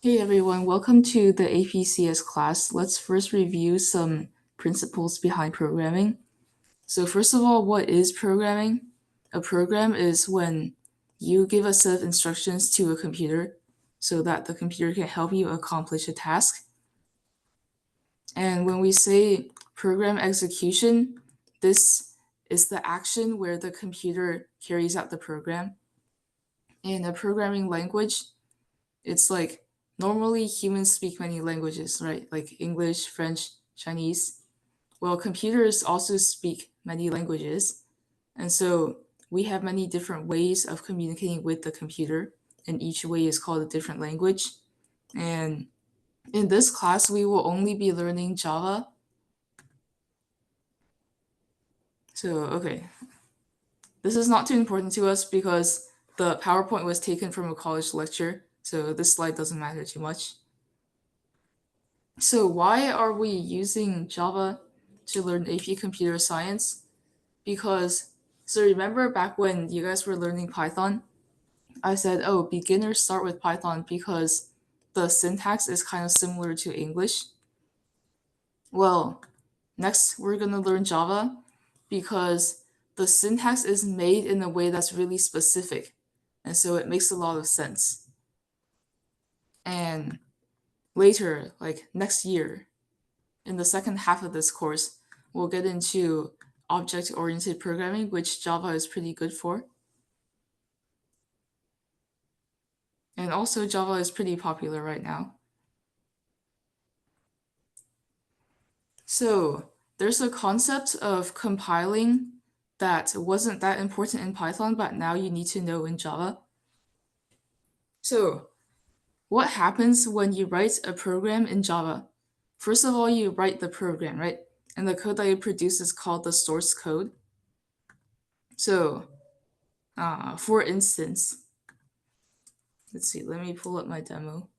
Hey everyone, welcome to the APCS class. Let's first review some principles behind programming. So first of all, what is programming? A program is when you give a set of instructions to a computer so that the computer can help you accomplish a task. And when we say program execution, this is the action where the computer carries out the program. In a programming language, it's like normally humans speak many languages, right? Like English, French, Chinese. Well, computers also speak many languages. And so we have many different ways of communicating with the computer, and each way is called a different language. And in this class, we will only be learning Java. So, okay, this is not too important to us because the PowerPoint was taken from a college lecture, so this slide doesn't matter too much. So why are we using Java to learn AP Computer Science? Because, so remember back when you guys were learning Python, I said, oh, beginners start with Python because the syntax is kind of similar to English. Well, next we're going to learn Java because the syntax is made in a way that's really specific. And so it makes a lot of sense. And later, like next year, in the second half of this course, we'll get into object-oriented programming, which Java is pretty good for. And also Java is pretty popular right now. So there's a concept of compiling that wasn't that important in Python, but now you need to know in Java. So what happens when you write a program in Java? First of all, you write the program, right? And the code that you produce is called the source code. So for instance, let's see, let me pull up my demo.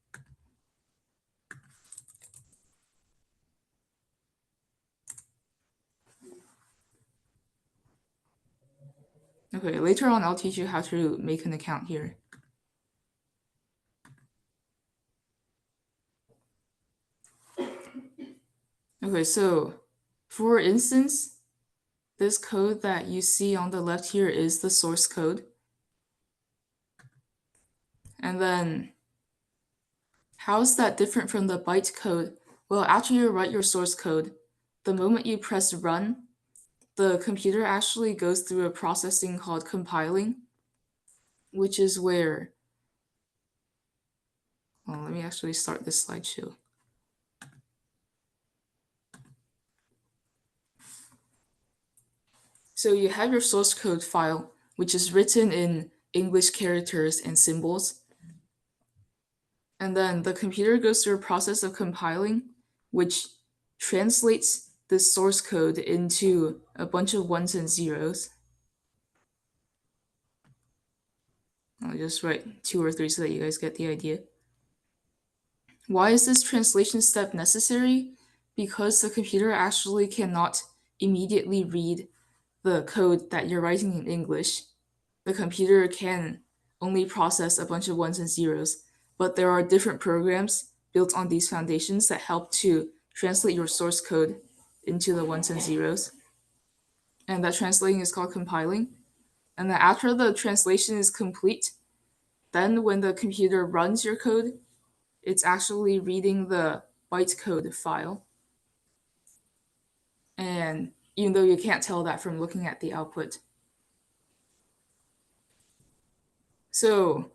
Okay, later on I'll teach you how to make an account here. Okay, so for instance, this code that you see on the left here is the source code. And then how's that different from the byte code? Well, after you write your source code, the moment you press run, the computer actually goes through a processing called compiling, which is where, well, let me actually start this slideshow. So you have your source code file, which is written in English characters and symbols. And then the computer goes through a process of compiling, which translates the source code into a bunch of ones and zeros. I'll just write 2 or 3 so that you guys get the idea. Why is this translation step necessary? Because the computer actually cannot immediately read the code that you're writing in English. The computer can only process a bunch of ones and zeros, but there are different programs built on these foundations that help to translate your source code into the ones and zeros. And that translating is called compiling. And then after the translation is complete, then when the computer runs your code, it's actually reading the bytecode file. And even though you can't tell that from looking at the output. So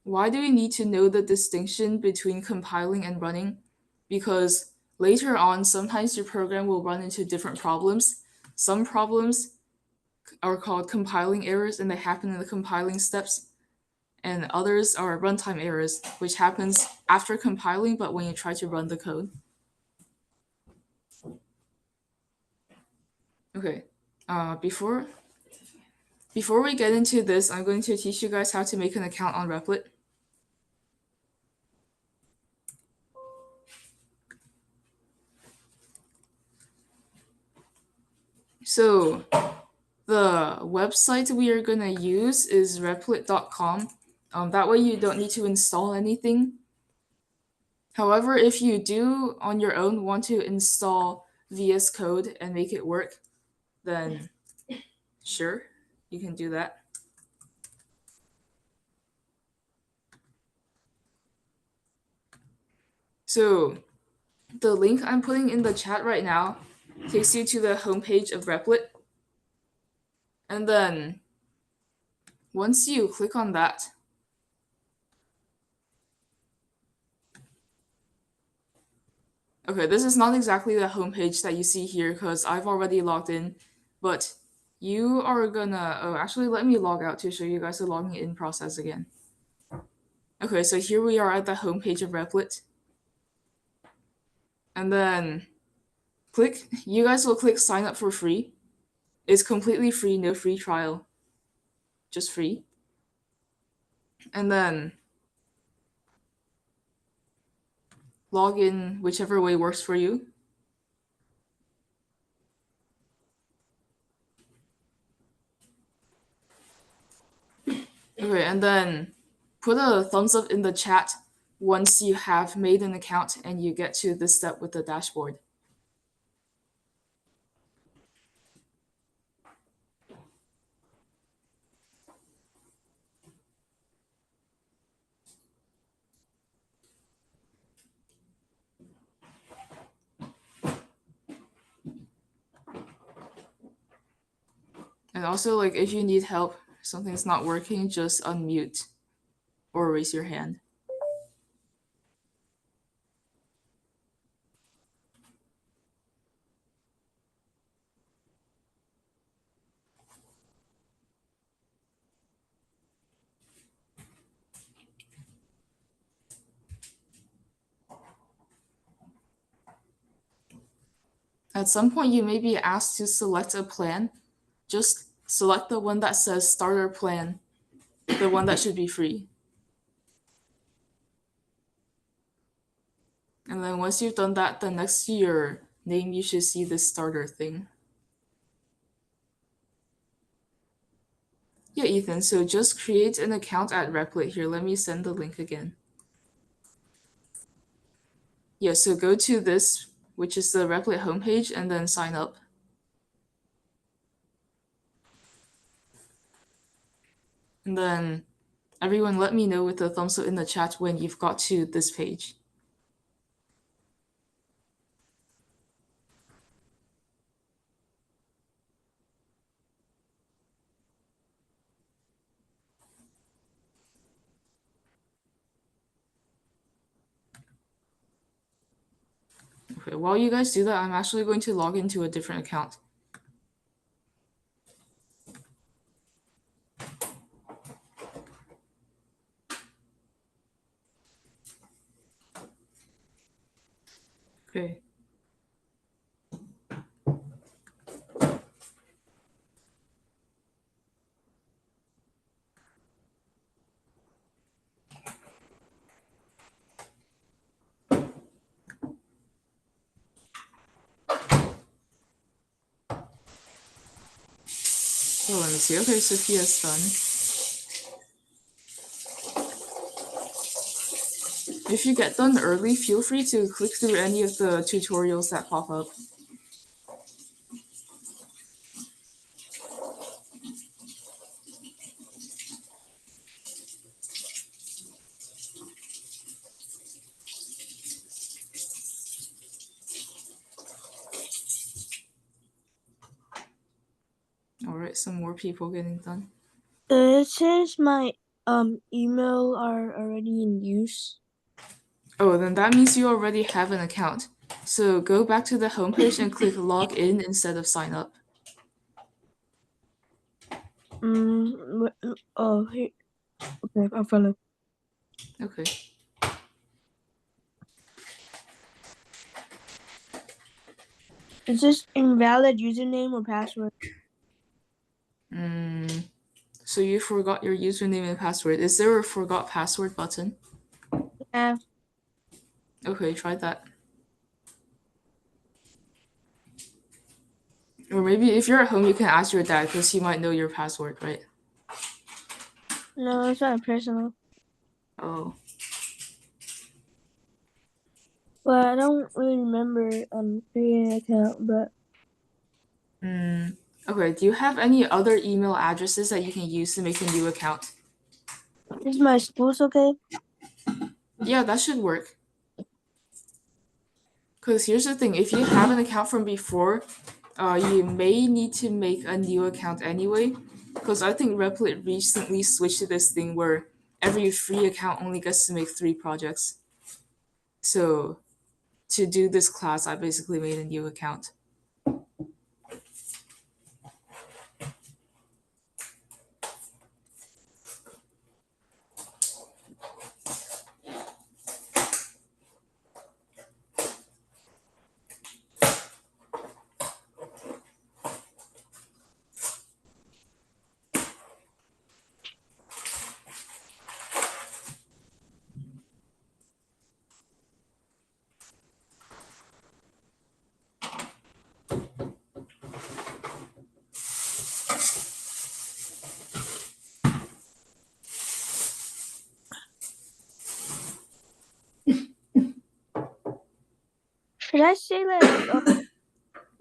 why do we need to know the distinction between compiling and running? Because later on, sometimes your program will run into different problems. Some problems are called compiling errors and they happen in the compiling steps. And others are runtime errors, which happens after compiling, but when you try to run the code. Okay, before we get into this, I'm going to teach you guys how to make an account on Replit. So the website we are going to use is replit.com. That way you don't need to install anything. However, if you do on your own want to install VS Code and make it work, then sure, you can do that. So the link I'm putting in the chat right now takes you to the homepage of Replit. And then once you click on that, okay, this is not exactly the homepage that you see here because I've already logged in, but you are gonna, oh, actually, let me log out to show you guys the logging in process again. Okay, so here we are at the homepage of Replit. And then you guys will click sign up for free. It's completely free, no free trial, just free. And then log in whichever way works for you. Okay, and then put a thumbs up in the chat once you have made an account and you get to this step with the dashboard. And also, like, if you need help, something's not working, just unmute or raise your hand. At some point, you may be asked to select a plan. Just select the one that says starter plan, the one that should be free. And then once you've done that, then next to your name, you should see this starter thing. Yeah, Ethan, so just create an account at Replit here. Let me send the link again. Yeah, so go to this, which is the Replit homepage, and then sign up. And then everyone let me know with a thumbs up in the chat when you've got to this page. Okay, while you guys do that, I'm actually going to log into a different account. Okay. Oh, let me see. Okay, Sophia's done. If you get done early, feel free to click through any of the tutorials that pop up. All right, some more people getting done. It says my email are already in use. Oh, then that means you already have an account. So go back to the homepage and click log in instead of sign up. Oh, here. Okay, I found it. Okay. Is this invalid username or password? So you forgot your username and password. Is there a forgot password button? Yeah. Okay, try that. Or maybe if you're at home, you can ask your dad because he might know your password, right? No, it's not personal. Oh. Well, I don't really remember creating an account, but Okay, do you have any other email addresses that you can use to make a new account? is my school's okay? Yeah, that should work. Because here's the thing, if you have an account from before, you may need to make a new account anyway. Because I think Replit recently switched to this thing where every free account only gets to make 3 projects. So to do this class, I basically made a new account. Should I say like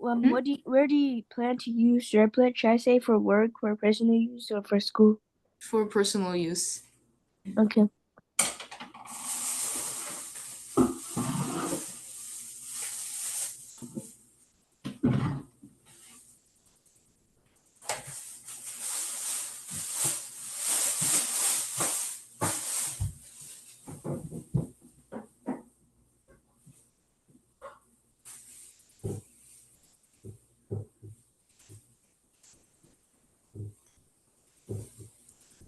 Hmm? where do you plan to use Replit? Should I say for work, for personal use, or for school? For personal use. Okay.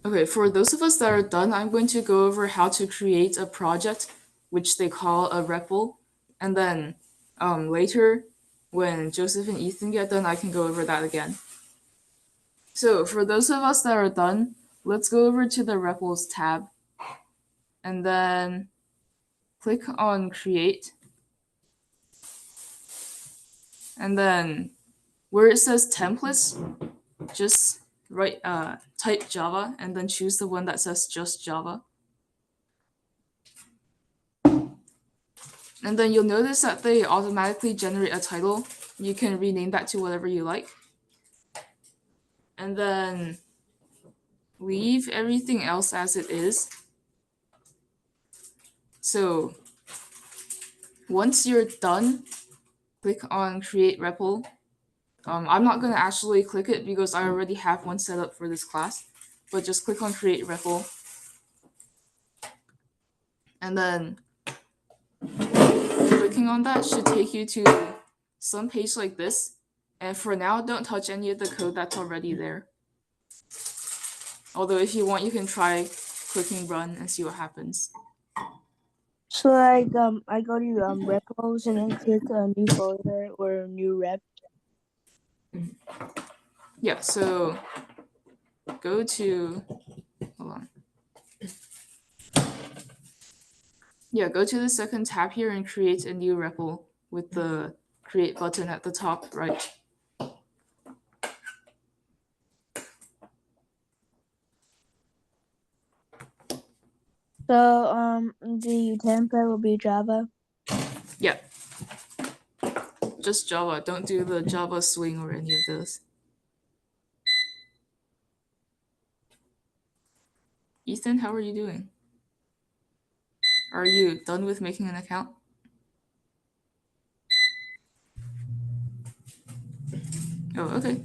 Okay, for those of us that are done, I'm going to go over how to create a project, which they call a REPL. And then later, when Joseph and Ethan get done, I can go over that again. So for those of us that are done, let's go over to the REPLs tab and then click on Create. And then where it says Templates, just type Java and then choose the one that says just Java. And then you'll notice that they automatically generate a title. You can rename that to whatever you like. And then leave everything else as it is. So once you're done, click on Create REPL. I'm not going to actually click it because I already have one set up for this class. But just click on Create REPL. And then clicking on that should take you to some page like this. And for now, don't touch any of the code that's already there. Although if you want, you can try clicking run and see what happens. So like I go to repos and then click a new folder or a new rep. Yeah, so go to, hold on. Yeah, go to the second tab here and create a new REPL with the create button at the top right. So the template will be Java. Yeah, just Java. Don't do the Java swing or any of those. Ethan, how are you doing? Are you done with making an account? Oh, okay.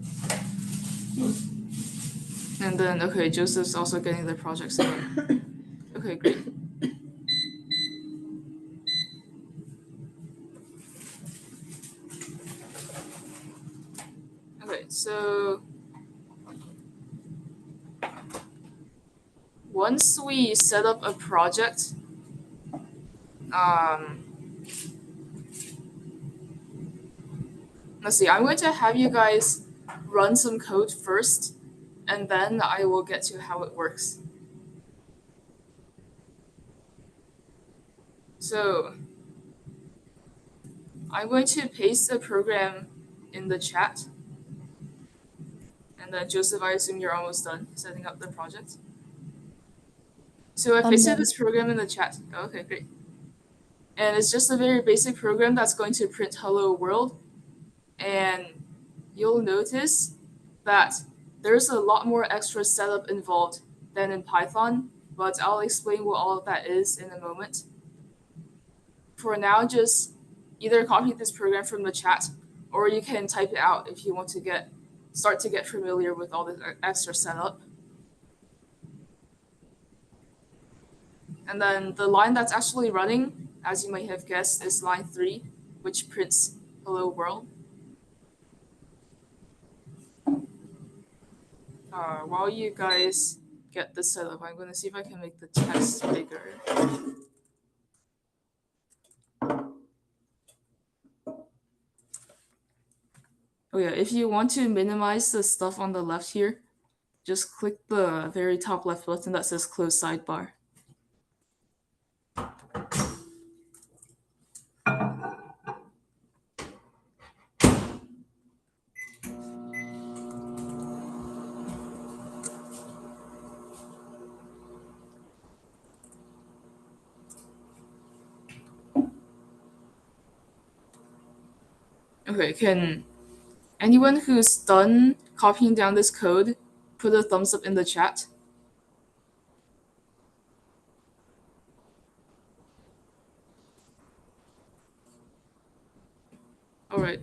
And then, okay, Joseph's also getting the project set up. Okay, great. Okay, so once we set up a project, um, let's see, I'm going to have you guys run some code first, and then I will get to how it works. So I'm going to paste the program in the chat. And then Joseph, I assume you're almost done setting up the project. So I I'm pasted done. this program in the chat. Okay, great. And it's just a very basic program that's going to print hello world. And you'll notice that there's a lot more extra setup involved than in Python, but I'll explain what all of that is in a moment. For now, just either copy this program from the chat, or you can type it out if you want to start to get familiar with all this extra setup. And then the line that's actually running, as you might have guessed, is line 3, which prints hello world. While you guys get this set up, I'm going to see if I can make the text bigger. Oh yeah, if you want to minimize the stuff on the left here, just click the very top left button that says close sidebar. Okay, can anyone who's done copying down this code put a thumbs up in the chat? All right.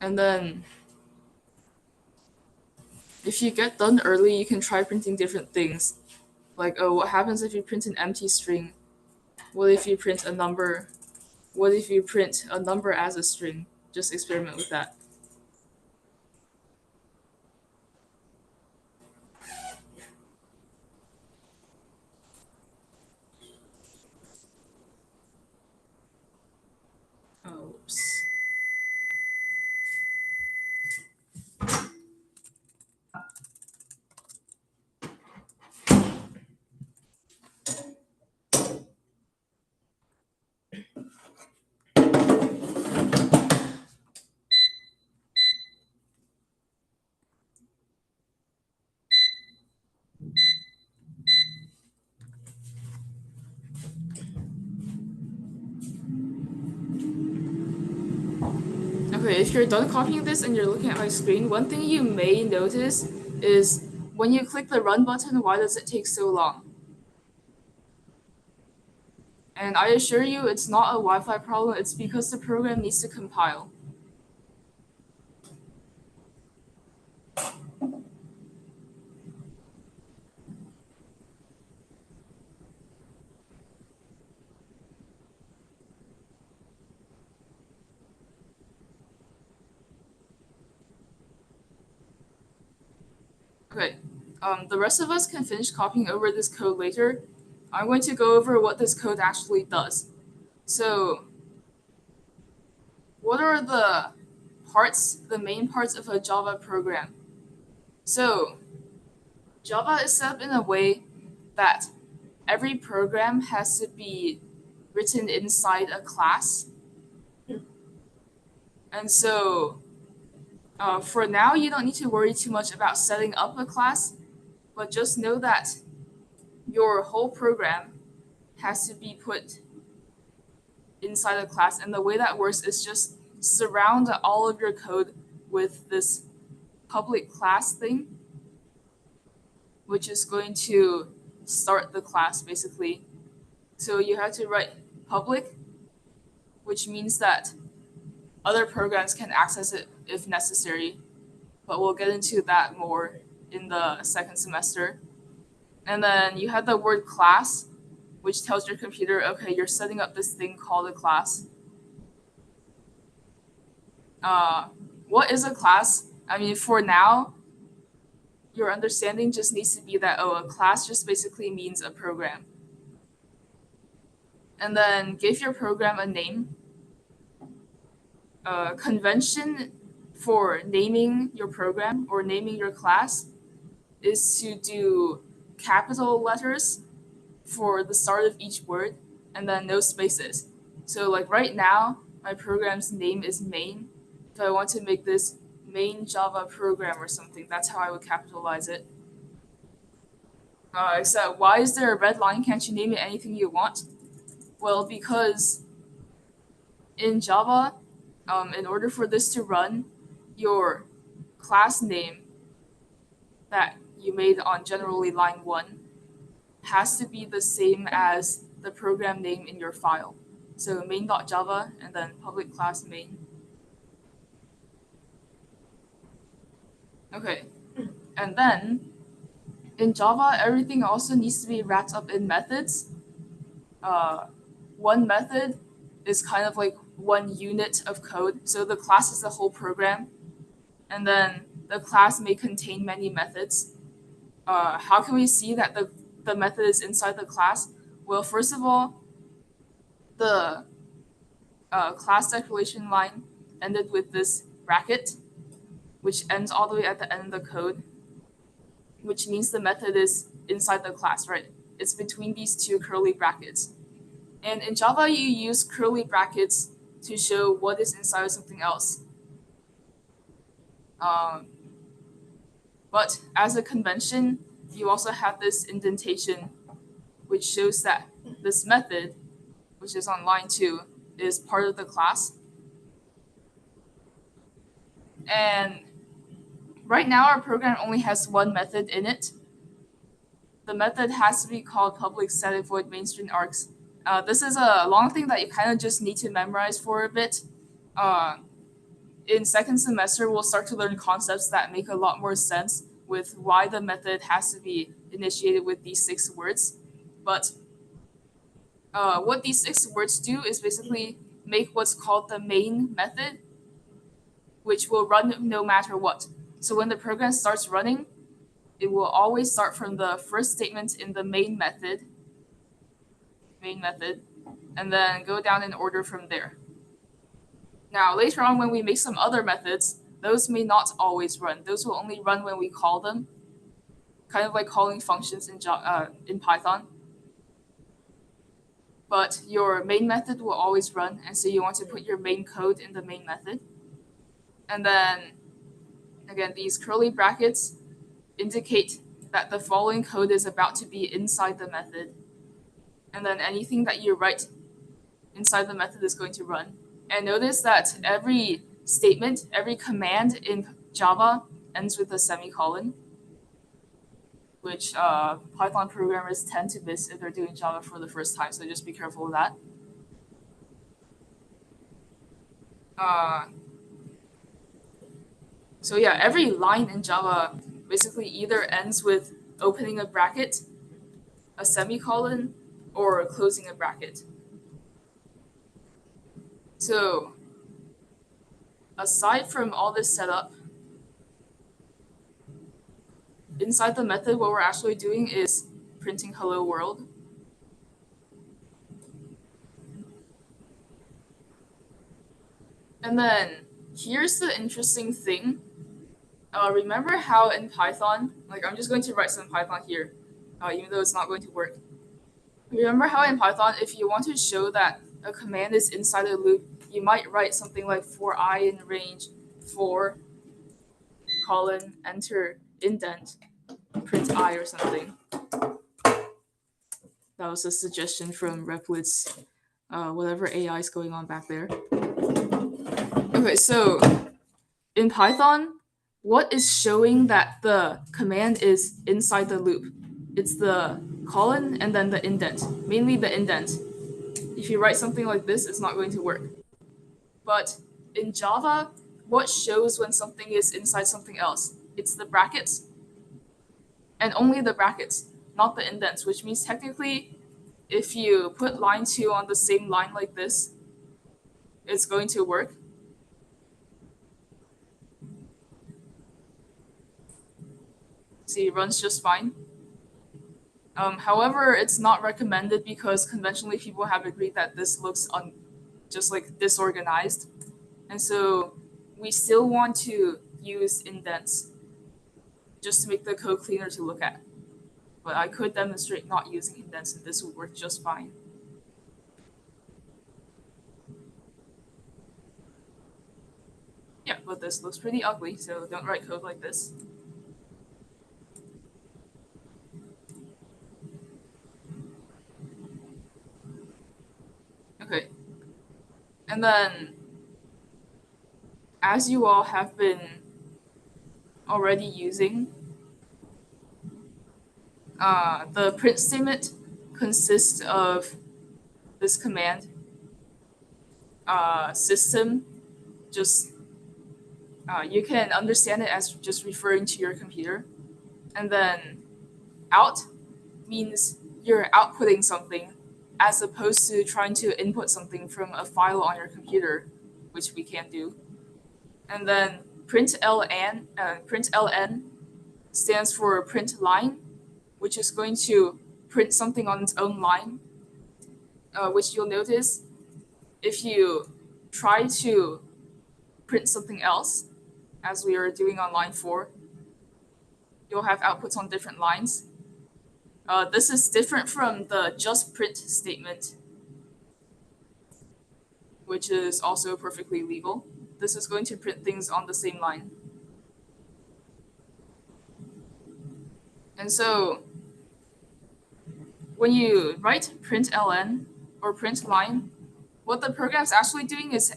And then if you get done early, you can try printing different things. Like, oh, what happens if you print an empty string? What if you print a number? What if you print a number as a string? Just experiment with that. Oh, oops. Okay, if you're done copying this and you're looking at my screen, one thing you may notice is when you click the run button, why does it take so long? And I assure you it's not a Wi-Fi problem, it's because the program needs to compile. Okay, the rest of us can finish copying over this code later. I'm going to go over what this code actually does. So, what are the main parts of a Java program? So, Java is set up in a way that every program has to be written inside a class. And so, for now, you don't need to worry too much about setting up a class, but just know that your whole program has to be put inside a class. And the way that works is just surround all of your code with this public class thing, which is going to start the class basically. So you have to write public, which means that other programs can access it if necessary, but we'll get into that more in the second semester. And then you have the word class, which tells your computer, okay, you're setting up this thing called a class. What is a class? I mean, for now, your understanding just needs to be that, oh, a class just basically means a program. And then give your program a name. Convention for naming your program or naming your class is to do capital letters for the start of each word and then no spaces. So like right now, my program's name is main. If I want to make this main Java program or something, that's how I would capitalize it. Except, why is there a red line? Can't you name it anything you want? Well, because in Java, in order for this to run, your class name that you made on generally line 1 has to be the same as the program name in your file. So main.java and then public class main. Okay. And then in Java, everything also needs to be wrapped up in methods. Uh, one method is kind of like one unit of code. So the class is the whole program. And then the class may contain many methods. How can we see that the method is inside the class? Well, first of all, the class declaration line ended with this bracket, which ends all the way at the end of the code, which means the method is inside the class, right? It's between these two curly brackets. And in Java, you use curly brackets to show what is inside of something else. Um, but as a convention, you also have this indentation, which shows that this method, which is on line 2, is part of the class. And right now, our program only has one method in it. The method has to be called public static void main string args. This is a long thing that you kind of just need to memorize for a bit. Uh, in second semester, we'll start to learn concepts that make a lot more sense with why the method has to be initiated with these 6 words. But what these 6 words do is basically make what's called the main method, which will run no matter what. So when the program starts running, it will always start from the first statement in the main method, and then go down in order from there. Now, later on, when we make some other methods, those may not always run. Those will only run when we call them, kind of like calling functions in Python. But your main method will always run, and so you want to put your main code in the main method. And then, again, these curly brackets indicate that the following code is about to be inside the method. And then anything that you write inside the method is going to run. And notice that every statement, every command in Java ends with a semicolon, which Python programmers tend to miss if they're doing Java for the first time. So just be careful of that. Uh, so yeah, every line in Java basically either ends with opening a bracket, a semicolon, or closing a bracket. So aside from all this setup, inside the method, what we're actually doing is printing hello world. And then here's the interesting thing. Remember how in Python, like I'm just going to write some Python here, even though it's not going to work. Remember how in Python, if you want to show that a command is inside a loop, you might write something like for I in range 4, colon, enter, indent, print I or something. That was a suggestion from Replit's whatever AI is going on back there. Okay, so in Python, what is showing that the command is inside the loop? It's the colon and then the indent, mainly the indent. If you write something like this, it's not going to work. But in Java, what shows when something is inside something else? It's the brackets, and only the brackets, not the indents, which means technically, if you put line 2 on the same line like this, it's going to work. See, it runs just fine. However, it's not recommended because conventionally people have agreed that this looks just like disorganized. And so we still want to use indents just to make the code cleaner to look at. But I could demonstrate not using indents and this would work just fine. Yeah, but this looks pretty ugly, so don't write code like this. And then, as you all have been already using, the print statement consists of this command system. Just you can understand it as just referring to your computer, and then out means you're outputting something as opposed to trying to input something from a file on your computer, which we can't do. And then println stands for print line, which is going to print something on its own line, which you'll notice if you try to print something else, as we are doing on line 4, you'll have outputs on different lines. This is different from the just print statement, which is also perfectly legal. This is going to print things on the same line. And so when you write println or print line, what the program's actually doing is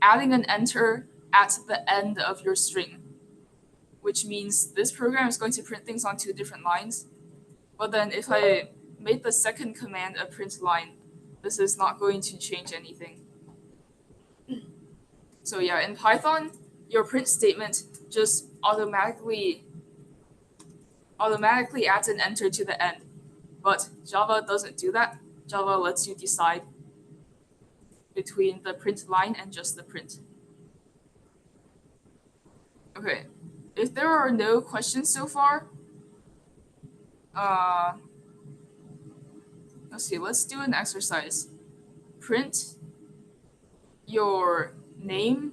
adding an enter at the end of your string, which means this program is going to print things on two different lines. But then if I made the second command a print line, this is not going to change anything. So yeah, in Python, your print statement just automatically adds an enter to the end. But Java doesn't do that. Java lets you decide between the print line and just the print. Okay, if there are no questions so far, uh, let's see, let's do an exercise. Print your name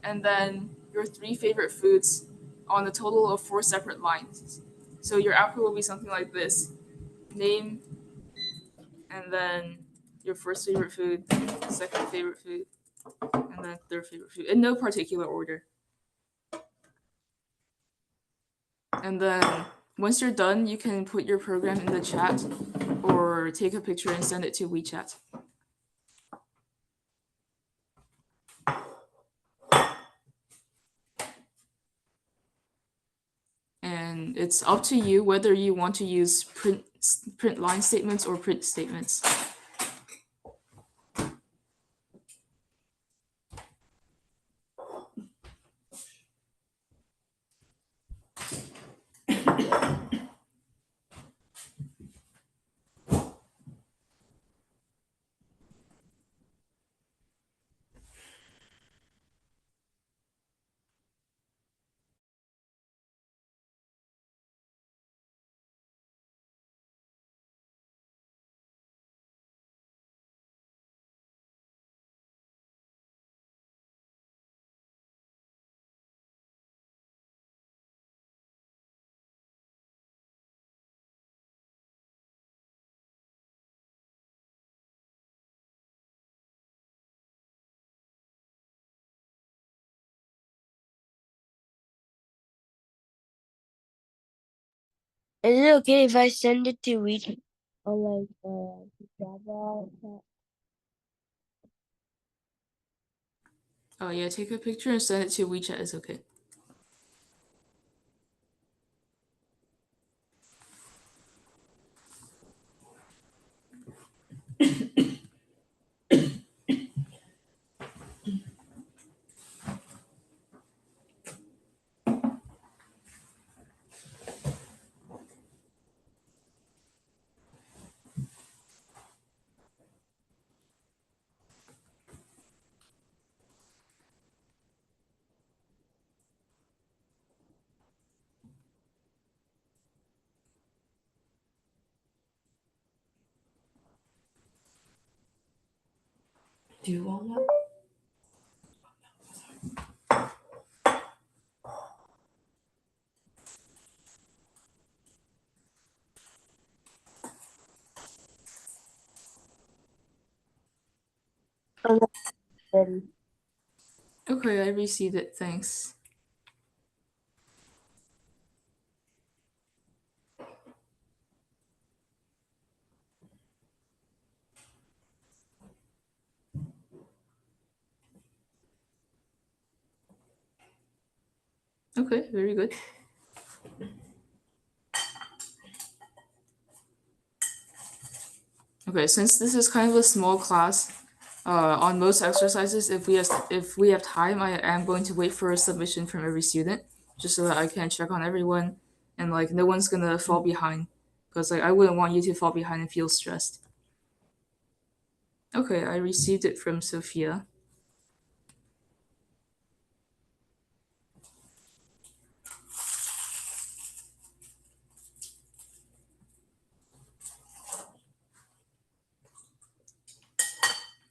and then your 3 favorite foods on a total of 4 separate lines. So your output will be something like this: name, and then your first favorite food, second favorite food, and then third favorite food, in no particular order. And then once you're done, you can put your program in the chat or take a picture and send it to WeChat. And it's up to you whether you want to use print line statements or print statements. Is it okay if I send it to WeChat on Java? Oh yeah, take a picture and send it to WeChat is okay. Do you want one? I'm ready. Okay, I received it. Thanks. Okay, very good. Okay, since this is kind of a small class, on most exercises, if we have time, I am going to wait for a submission from every student, just so that I can check on everyone, and like no one's gonna fall behind, because like I wouldn't want you to fall behind and feel stressed. Okay, I received it from Sophia.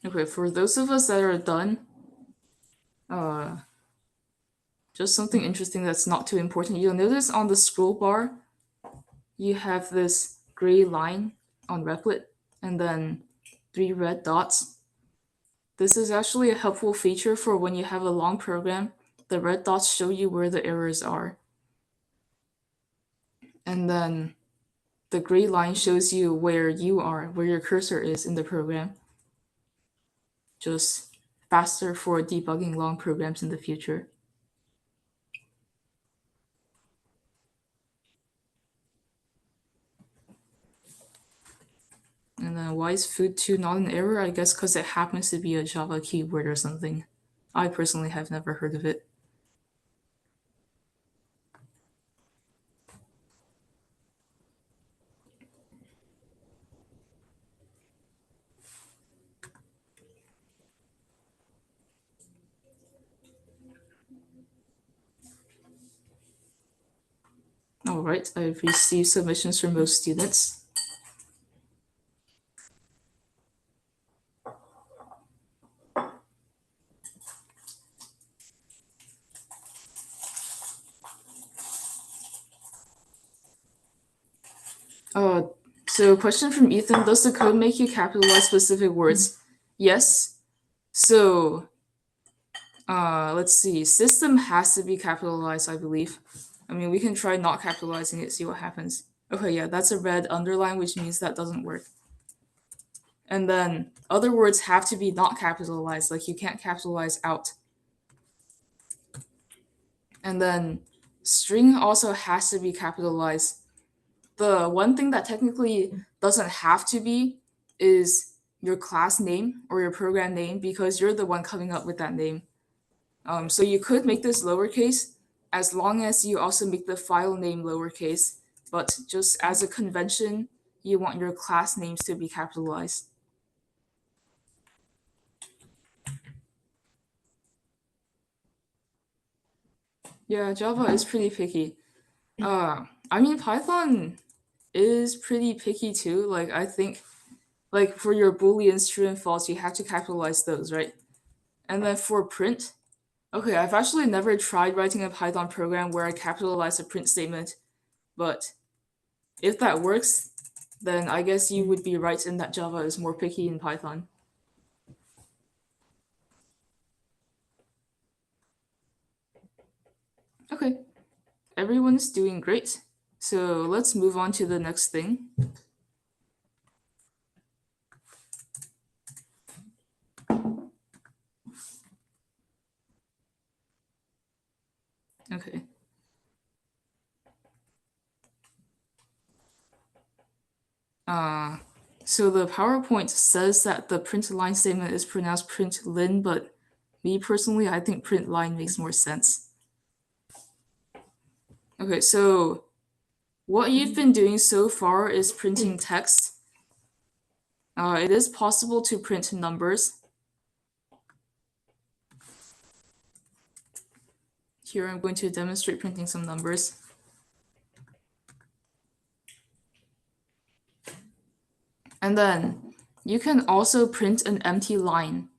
Okay, for those of us that are done, uh, just something interesting that's not too important. You'll notice on the scroll bar, you have this gray line on Replit, and then three red dots. This is actually a helpful feature for when you have a long program. The red dots show you where the errors are, and then the gray line shows you where you are, where your cursor is in the program. Just faster for debugging long programs in the future. And then why is food 2 not an error? I guess because it happens to be a Java keyword or something. I personally have never heard of it. Alright, I've received submissions from most students. Uh, so question from Ethan, does the code make you capitalize specific words? Yes. So, let's see. System has to be capitalized, I believe. I mean, we can try not capitalizing it, see what happens. Okay, yeah, that's a red underline, which means that doesn't work. And then other words have to be not capitalized, like you can't capitalize out. And then string also has to be capitalized. The one thing that technically doesn't have to be is your class name or your program name because you're the one coming up with that name. So you could make this lowercase as long as you also make the file name lowercase, but just as a convention, you want your class names to be capitalized. Yeah, Java is pretty picky. I mean, Python is pretty picky too. Like, I think, like for your Booleans, true and false, you have to capitalize those, right? And then for print, okay, I've actually never tried writing a Python program where I capitalize a print statement, but if that works, then I guess you would be right in that Java is more picky in Python. Okay, everyone's doing great. So let's move on to the next thing. Okay. Uh, so the PowerPoint says that the print line statement is pronounced print lin, but me personally, I think print line makes more sense. Okay, so what you've been doing so far is printing text. It is possible to print numbers. Here I'm going to demonstrate printing some numbers. And then you can also print an empty line.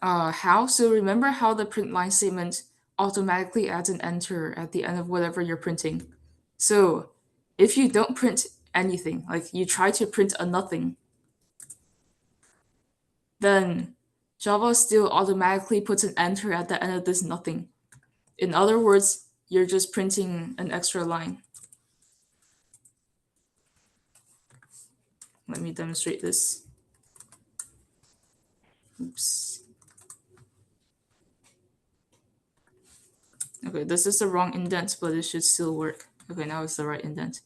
How? So remember how the print line statement automatically adds an enter at the end of whatever you're printing. So if you don't print anything, like you try to print a nothing, then Java still automatically puts an enter at the end of this nothing. In other words, you're just printing an extra line. Let me demonstrate this. Oops. Okay, this is the wrong indent, but it should still work. Okay, now it's the right indent.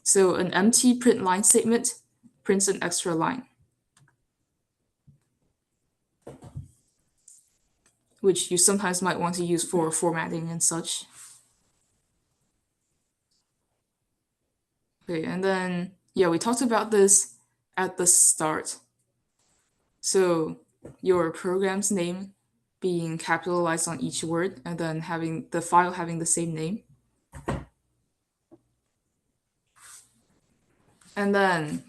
So an empty print line statement prints an extra line, which you sometimes might want to use for formatting and such. Okay, and then, yeah, we talked about this at the start. So your program's name being capitalized on each word and then having the file having the same name. And then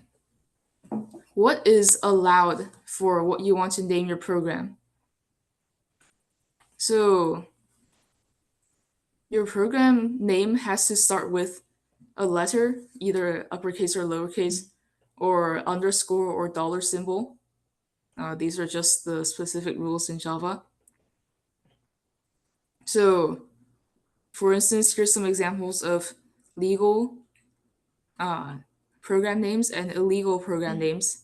what is allowed for what you want to name your program? So your program name has to start with a letter, either uppercase or lowercase, or underscore or dollar symbol. These are just the specific rules in Java. So, for instance, here's some examples of legal uh, program names and illegal program names.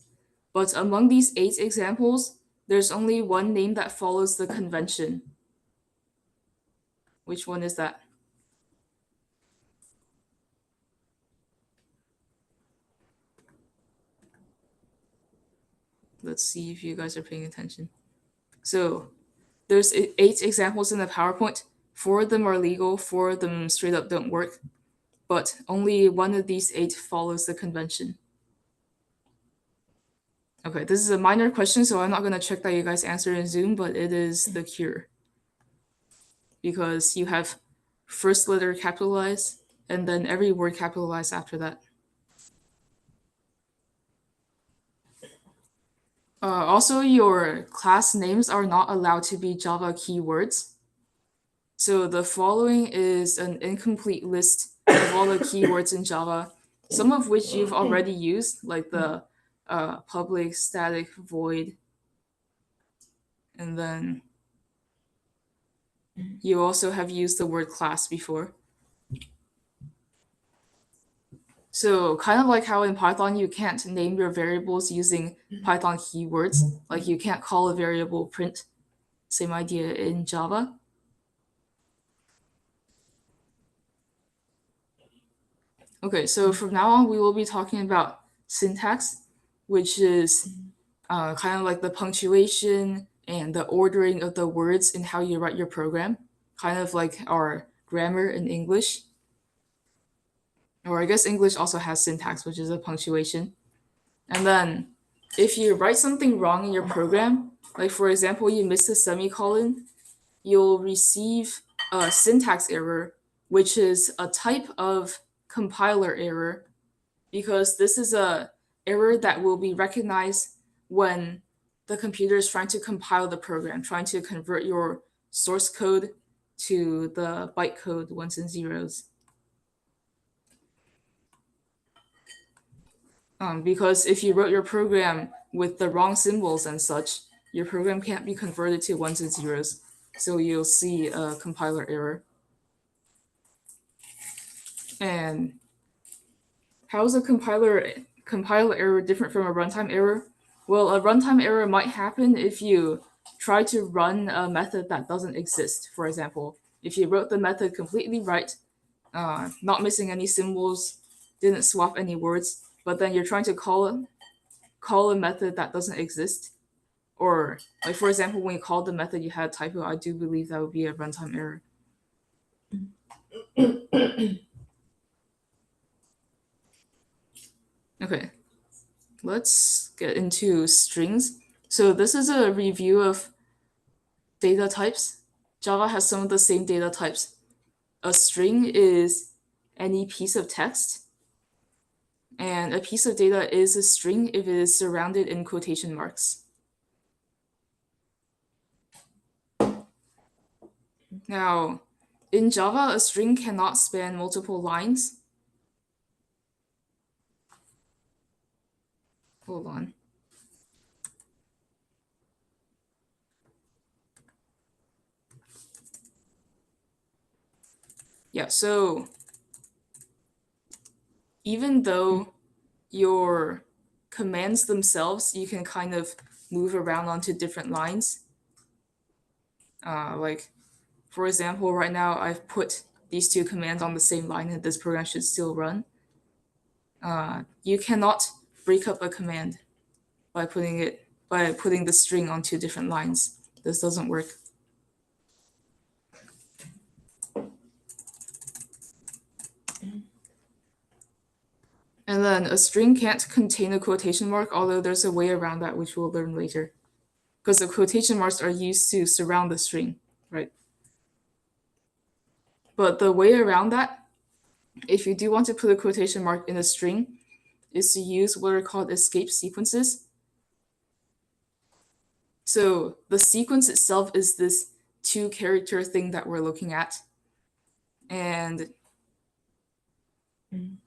But among these 8 examples, there's only one name that follows the convention. Which one is that? Let's see if you guys are paying attention. So there's 8 examples in the PowerPoint. 4 of them are legal, 4 of them straight up don't work. But only one of these 8 follows the convention. Okay, this is a minor question, so I'm not going to check that you guys answer in Zoom, but it is the cure. Because you have first letter capitalized, and then every word capitalized after that. Also, your class names are not allowed to be Java keywords. So the following is an incomplete list of all the keywords in Java, some of which you've already used, like the public, static, void, and then you also have used the word class before. So kind of like how in Python you can't name your variables using Python keywords, like you can't call a variable print. Same idea in Java. Okay, so from now on we will be talking about syntax, which is kind of like the punctuation and the ordering of the words in how you write your program, kind of like our grammar in English. Or I guess English also has syntax, which is a punctuation. And then if you write something wrong in your program, like for example, you miss a semicolon, you'll receive a syntax error, which is a type of compiler error, because this is a error that will be recognized when the computer is trying to compile the program, trying to convert your source code to the bytecode ones and zeros. Because if you wrote your program with the wrong symbols and such, your program can't be converted to ones and zeros. So you'll see a compiler error. And how is a compiler error different from a runtime error? Well, a runtime error might happen if you try to run a method that doesn't exist. For example, if you wrote the method completely right, not missing any symbols, didn't swap any words, but then you're trying to call a method that doesn't exist, or like for example, when you called the method you had a typo, I do believe that would be a runtime error. Okay, let's get into strings. So this is a review of data types. Java has some of the same data types. A string is any piece of text, and a piece of data is a string if it is surrounded in quotation marks. Now, in Java, a string cannot span multiple lines. Hold on. Yeah, so even though your commands themselves, you can kind of move around onto different lines. Like For example, right now I've put these two commands on the same line and this program should still run. You cannot break up a command by putting the string on two different lines. This doesn't work. And then a string can't contain a quotation mark, although there's a way around that, which we'll learn later. Because the quotation marks are used to surround the string, right? But the way around that, if you do want to put a quotation mark in a string, is to use what are called escape sequences. So the sequence itself is this two-character thing that we're looking at. And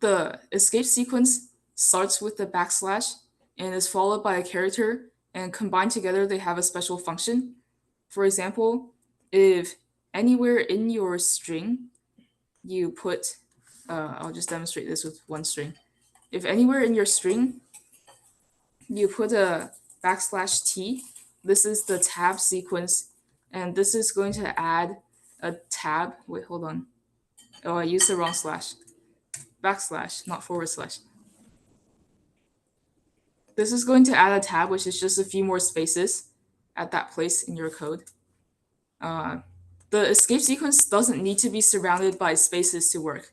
the escape sequence starts with the backslash and is followed by a character, and combined together they have a special function. For example, if anywhere in your string you put, I'll just demonstrate this with one string. If anywhere in your string you put a backslash t, this is the tab sequence, and this is going to add a tab. Wait, hold on. Oh, I used the wrong slash. Backslash, not forward slash. This is going to add a tab, which is just a few more spaces at that place in your code. The escape sequence doesn't need to be surrounded by spaces to work.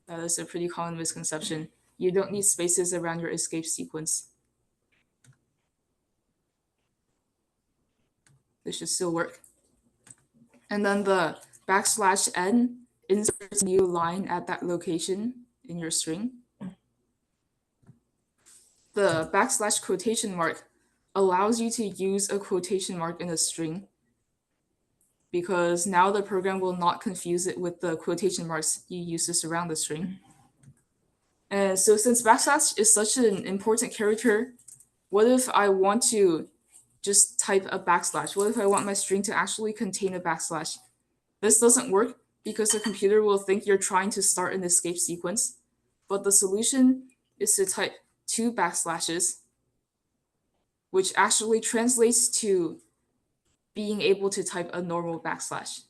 That is a pretty common misconception. You don't need spaces around your escape sequence. This should still work. And then the backslash n inserts a new line at that location in your string. The backslash quotation mark allows you to use a quotation mark in a string, because now the program will not confuse it with the quotation marks you use to surround the string. And so since backslash is such an important character, what if I want to just type a backslash? What if I want my string to actually contain a backslash? This doesn't work because the computer will think you're trying to start an escape sequence. But the solution is to type two backslashes, which actually translates to being able to type a normal backslash.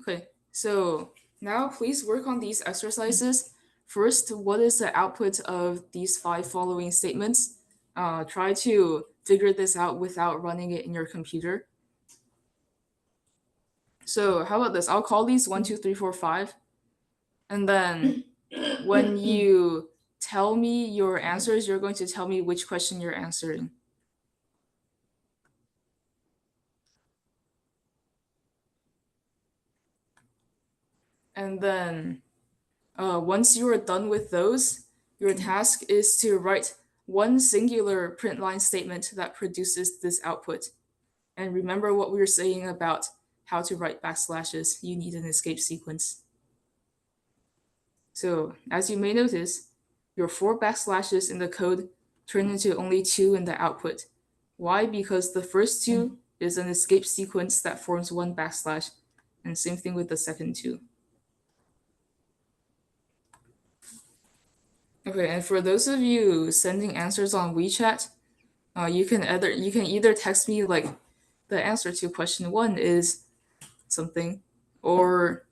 Okay, so now please work on these exercises. First, what is the output of these 5 following statements? Try to figure this out without running it in your computer. So how about this? I'll call these 1, 2, 3, 4, 5. And then when you tell me your answers, you're going to tell me which question you're answering. And then once you are done with those, your task is to write one singular print line statement that produces this output. And remember what we were saying about how to write backslashes. You need an escape sequence. So as you may notice, your 4 backslashes in the code turn into only 2 in the output. Why? Because the first 2 is an escape sequence that forms 1 backslash, and same thing with the second 2. Okay, and for those of you sending answers on WeChat, you can either text me like the answer to question 1 is something, or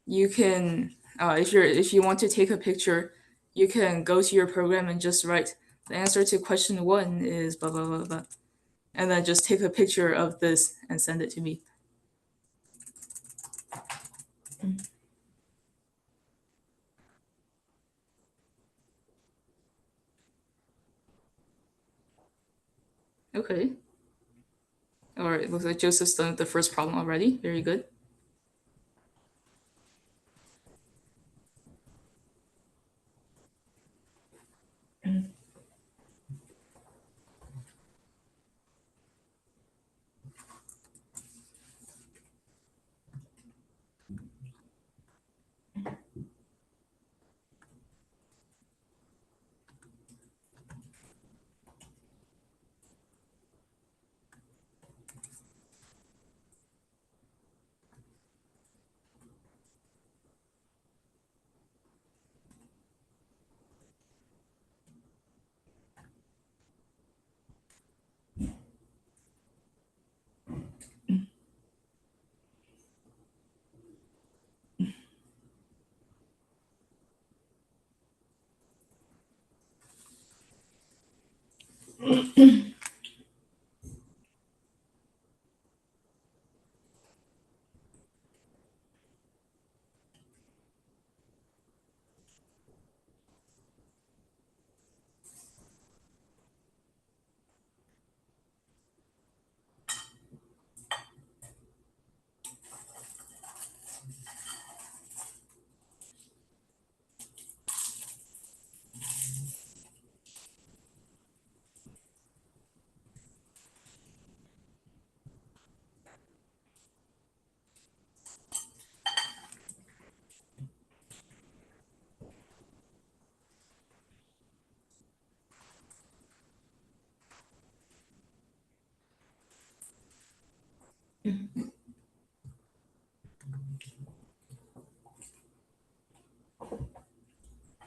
you can if you want to take a picture, you can go to your program and just write the answer to question 1 is blah blah blah blah, and then just take a picture of this and send it to me. Okay. All right, looks like Joseph's done the first problem already. Very good.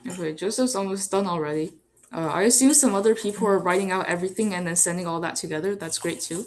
Okay, Joseph's almost done already. I assume some other people are writing out everything and then sending all that together. That's great too.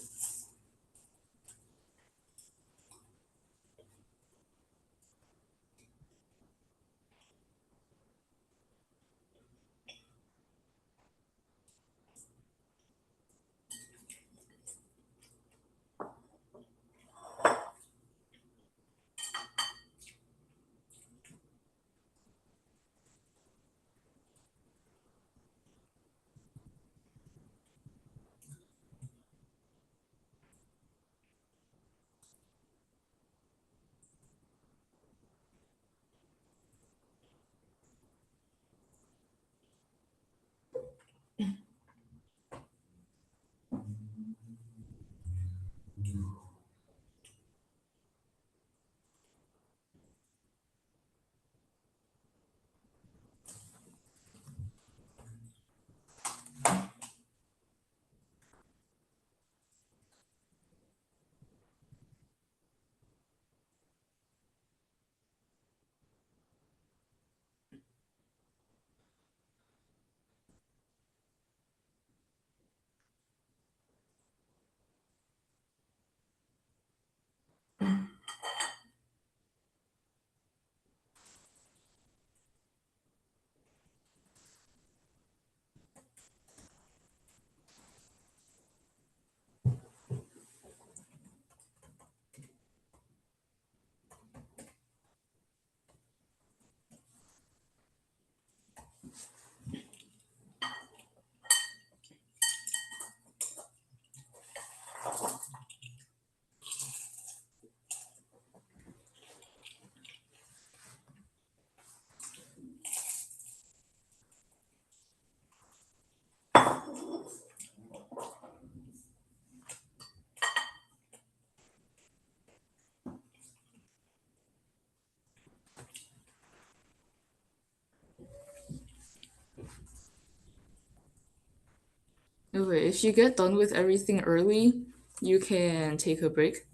Okay, if you get done with everything early, you can take a break.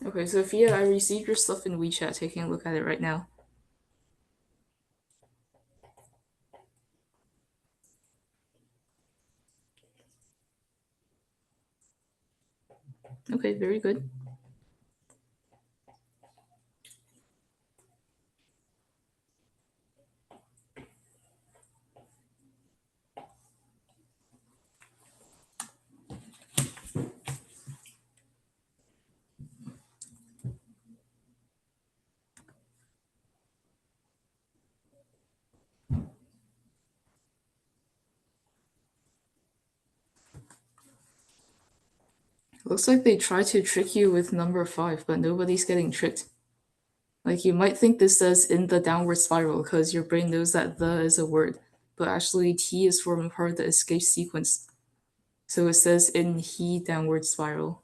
Okay, Sophia, I received your stuff in WeChat, taking a look at it right now. Okay, very good. Looks like they try to trick you with number 5, but nobody's getting tricked. Like, you might think this says in the downward spiral because your brain knows that the is a word, but actually T is forming part of the escape sequence. So it says in he downward spiral.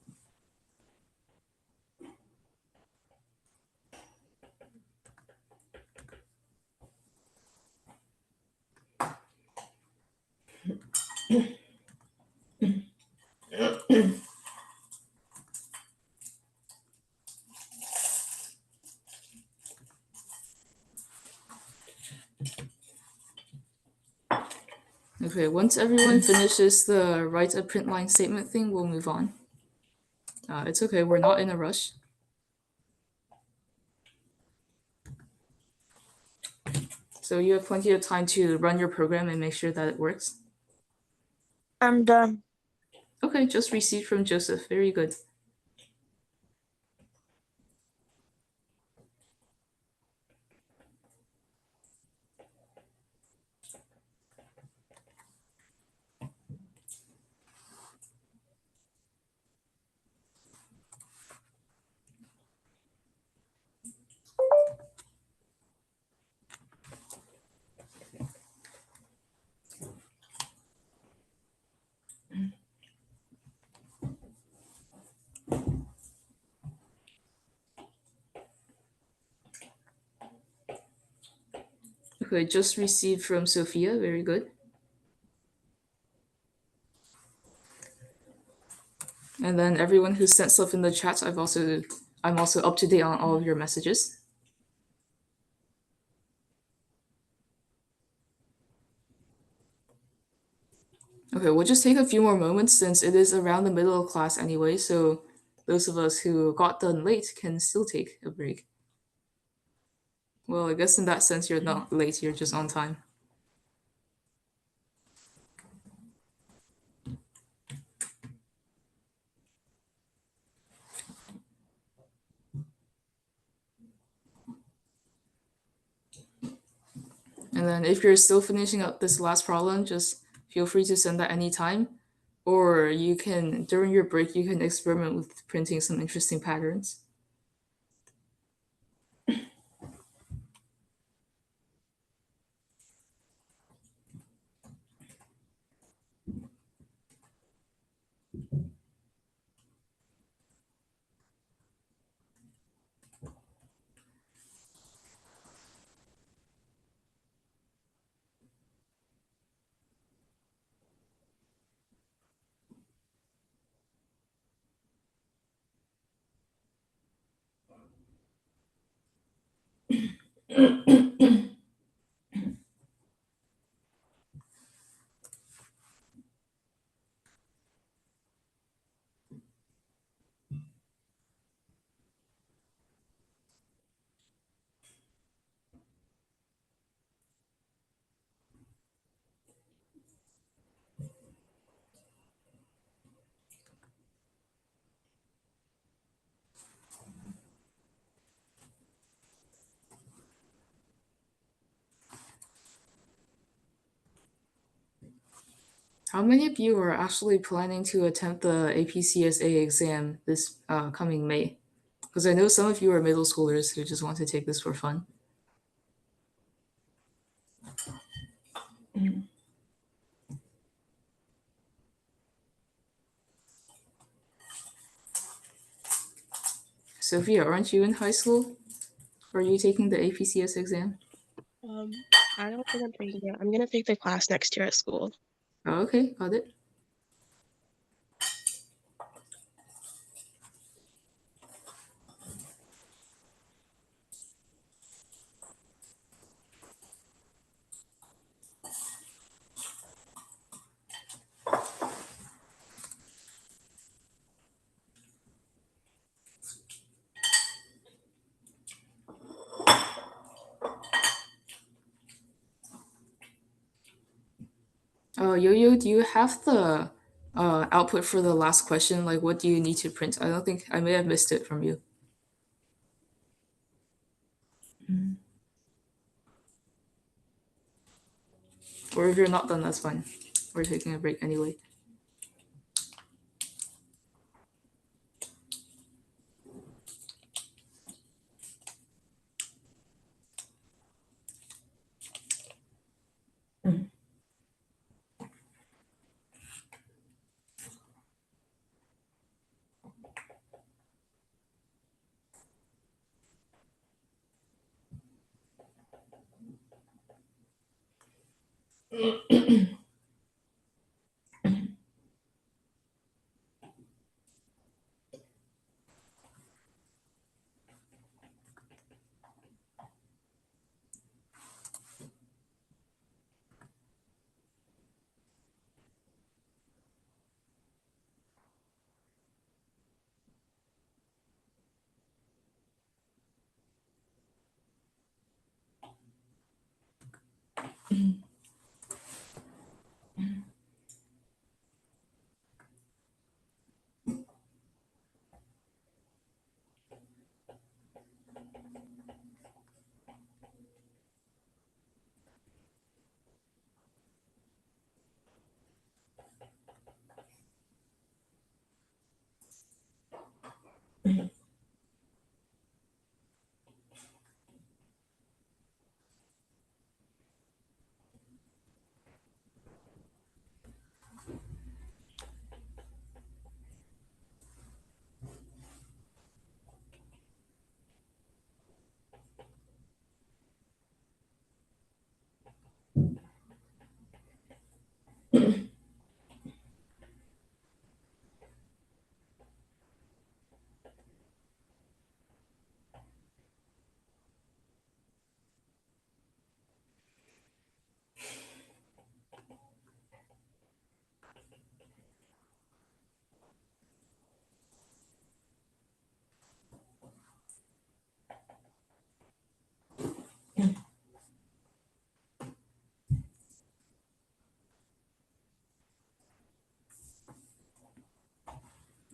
Okay, once everyone finishes the write a print line statement thing, we'll move on. It's okay, we're not in a rush. So you have plenty of time to run your program and make sure that it works. I'm done. Okay, just received from Joseph. Very good. Okay, just received from Sophia. Very good. And then everyone who sent stuff in the chat, I'm also up to date on all of your messages. Okay, we'll just take a few more moments since it is around the middle of class anyway, so those of us who got done late can still take a break. Well, I guess in that sense you're not late, you're just on time. And then if you're still finishing up this last problem, just feel free to send that anytime. Or you can, during your break, you can experiment with printing some interesting patterns. How many of you are actually planning to attempt the APCSA exam this coming May? Because I know some of you are middle schoolers who just want to take this for fun. Sophia, aren't you in high school? Are you taking the APCS exam? Um, I don't think I'm taking it. I'm gonna take the class next year at school. Oh, okay, got it. Yo-Yo, do you have the output for the last question? Like, what do you need to print? I don't think I may have missed it from you. Or if you're not done, that's fine. We're taking a break anyway.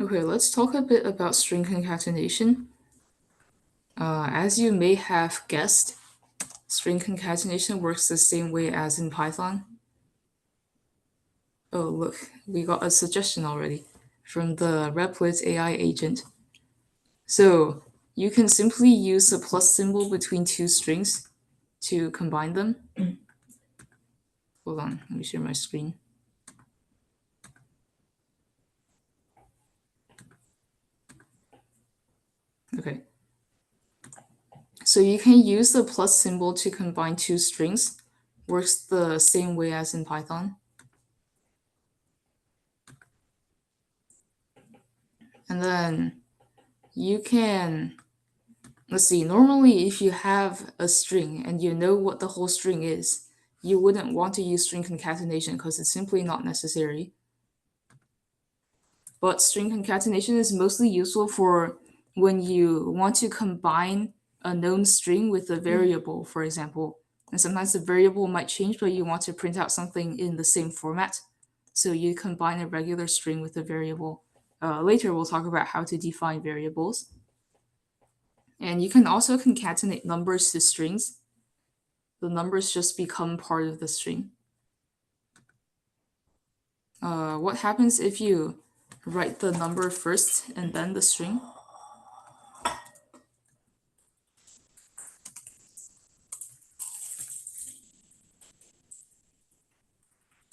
Okay, let's talk a bit about string concatenation. As you may have guessed, string concatenation works the same way as in Python. Oh, look, we got a suggestion already from the Replit AI agent. So you can simply use the plus symbol between two strings to combine them. Hold on, let me share my screen. Okay. So you can use the plus symbol to combine two strings. Works the same way as in Python. And then you can, let's see, normally if you have a string and you know what the whole string is, you wouldn't want to use string concatenation because it's simply not necessary. But string concatenation is mostly useful for when you want to combine a known string with a variable, for example. And sometimes the variable might change, but you want to print out something in the same format. So you combine a regular string with a variable. Later, we'll talk about how to define variables. And you can also concatenate numbers to strings. The numbers just become part of the string. What happens if you write the number first and then the string?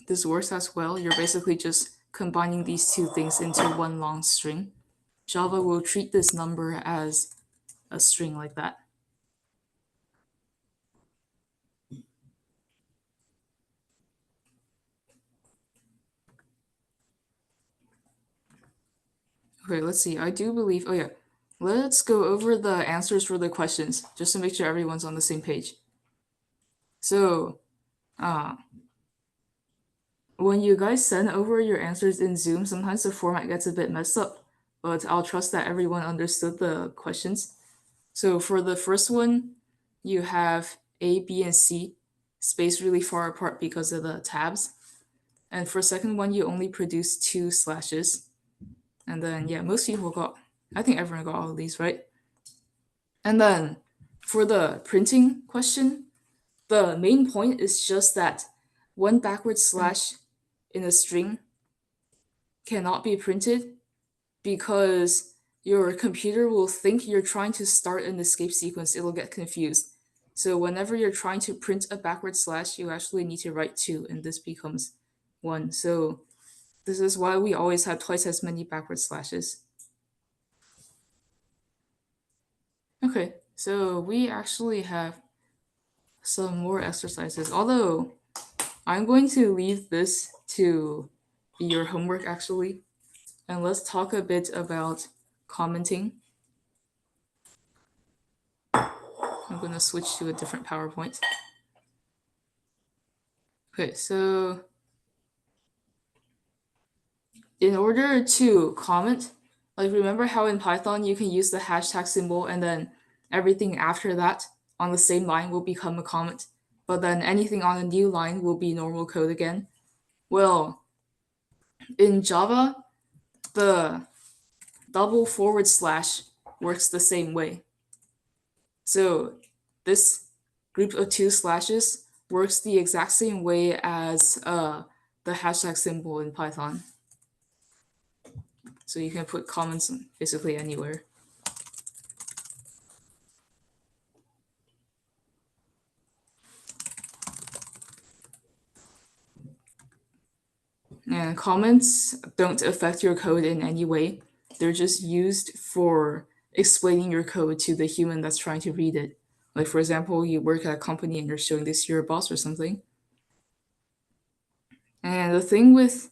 This works as well. You're basically just combining these two things into one long string. Java will treat this number as a string like that. Okay, let's see. I do believe, oh yeah, let's go over the answers for the questions just to make sure everyone's on the same page. So, when you guys send over your answers in Zoom, sometimes the format gets a bit messed up, but I'll trust that everyone understood the questions. So for the first one, you have A, B, and C spaced really far apart because of the tabs. And for second one, you only produce two slashes. And then, yeah, most people got, I think everyone got all of these, right? And then for the printing question, the main point is just that one backward slash in a string cannot be printed because your computer will think you're trying to start an escape sequence. It'll get confused. So whenever you're trying to print a backward slash, you actually need to write two, and this becomes one. So this is why we always have twice as many backward slashes. Okay, so we actually have some more exercises, although I'm going to leave this to be your homework actually. And let's talk a bit about commenting. I'm going to switch to a different PowerPoint. Okay, so in order to comment, like remember how in Python you can use the hashtag symbol and then everything after that on the same line will become a comment. but then anything on a new line will be normal code again. Well, in Java, the double forward slash works the same way. So this group of 2 slashes works the exact same way as the hashtag symbol in Python. So you can put comments basically anywhere. And comments don't affect your code in any way. They're just used for explaining your code to the human that's trying to read it. Like, for example, you work at a company and you're showing this to your boss or something. And the thing with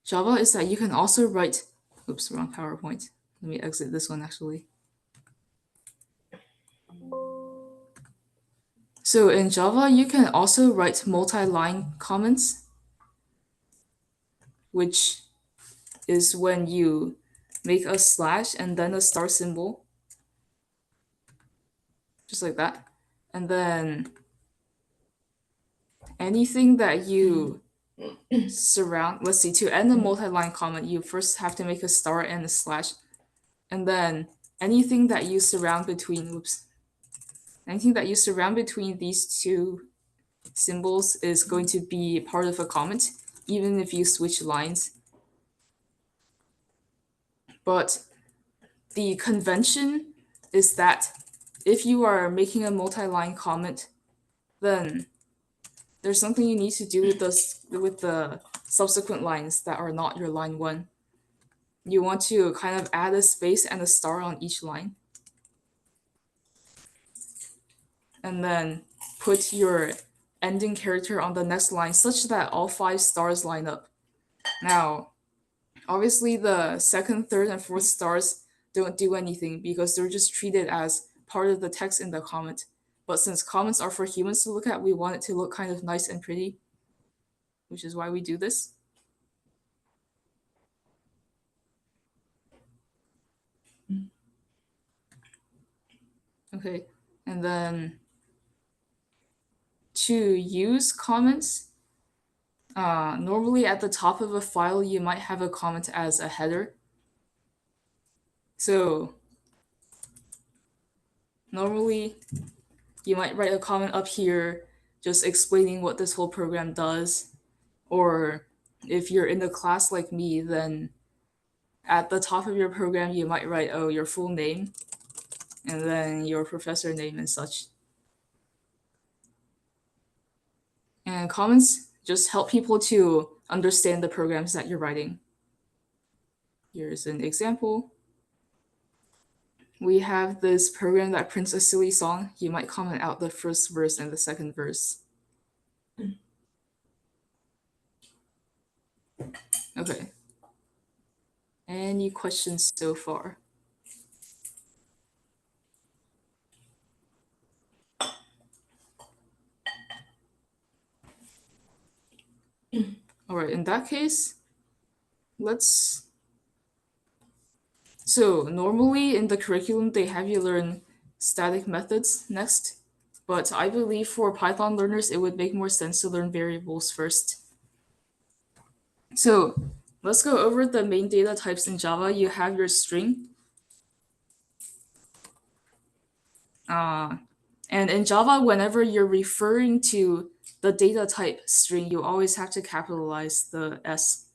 Java is that you can also write, oops, wrong PowerPoint. Let me exit this one actually. So in Java, you can also write multi-line comments, which is when you make a slash and then a star symbol, just like that. And then anything that you surround, let's see, to end a multi-line comment, you first have to make a star and a slash. And then anything that you surround between, anything that you surround between these two symbols is going to be part of a comment, even if you switch lines. But the convention is that if you are making a multi-line comment, then there's something you need to do with the subsequent lines that are not your line 1. You want to kind of add a space and a star on each line. And then put your ending character on the next line such that all 5 stars line up. Now, obviously the second, third, and fourth stars don't do anything because they're just treated as part of the text in the comment. But since comments are for humans to look at, we want it to look kind of nice and pretty, which is why we do this. Okay, and then to use comments, normally at the top of a file, you might have a comment as a header. So normally you might write a comment up here just explaining what this whole program does. Or if you're in the class like me, then at the top of your program, you might write, oh, your full name, and then your professor name and such. And comments just help people to understand the programs that you're writing. Here's an example. We have this program that prints a silly song. You might comment out the first verse and the second verse. Okay. Any questions so far? All right, in that case, so normally in the curriculum, they have you learn static methods next, but I believe for Python learners, it would make more sense to learn variables first. So let's go over the main data types in Java. You have your string. And in Java, whenever you're referring to the data type string, you always have to capitalize the S.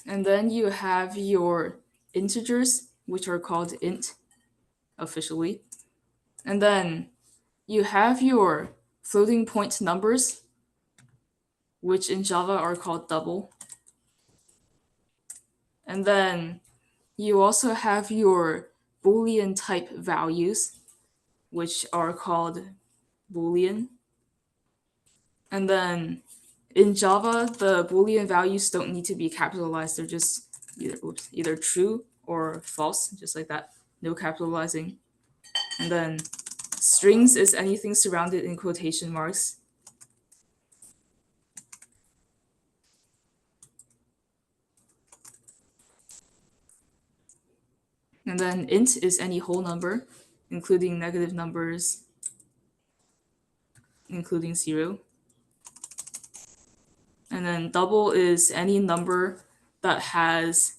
And then you have your integers, which are called int officially. And then you have your floating point numbers, which in Java are called double. And then you also have your Boolean type values, which are called Boolean. And then in Java, the Boolean values don't need to be capitalized. They're just either true or false, just like that. No capitalizing. And then strings is anything surrounded in quotation marks. And then int is any whole number, including negative numbers. including 0. And then double is any number that has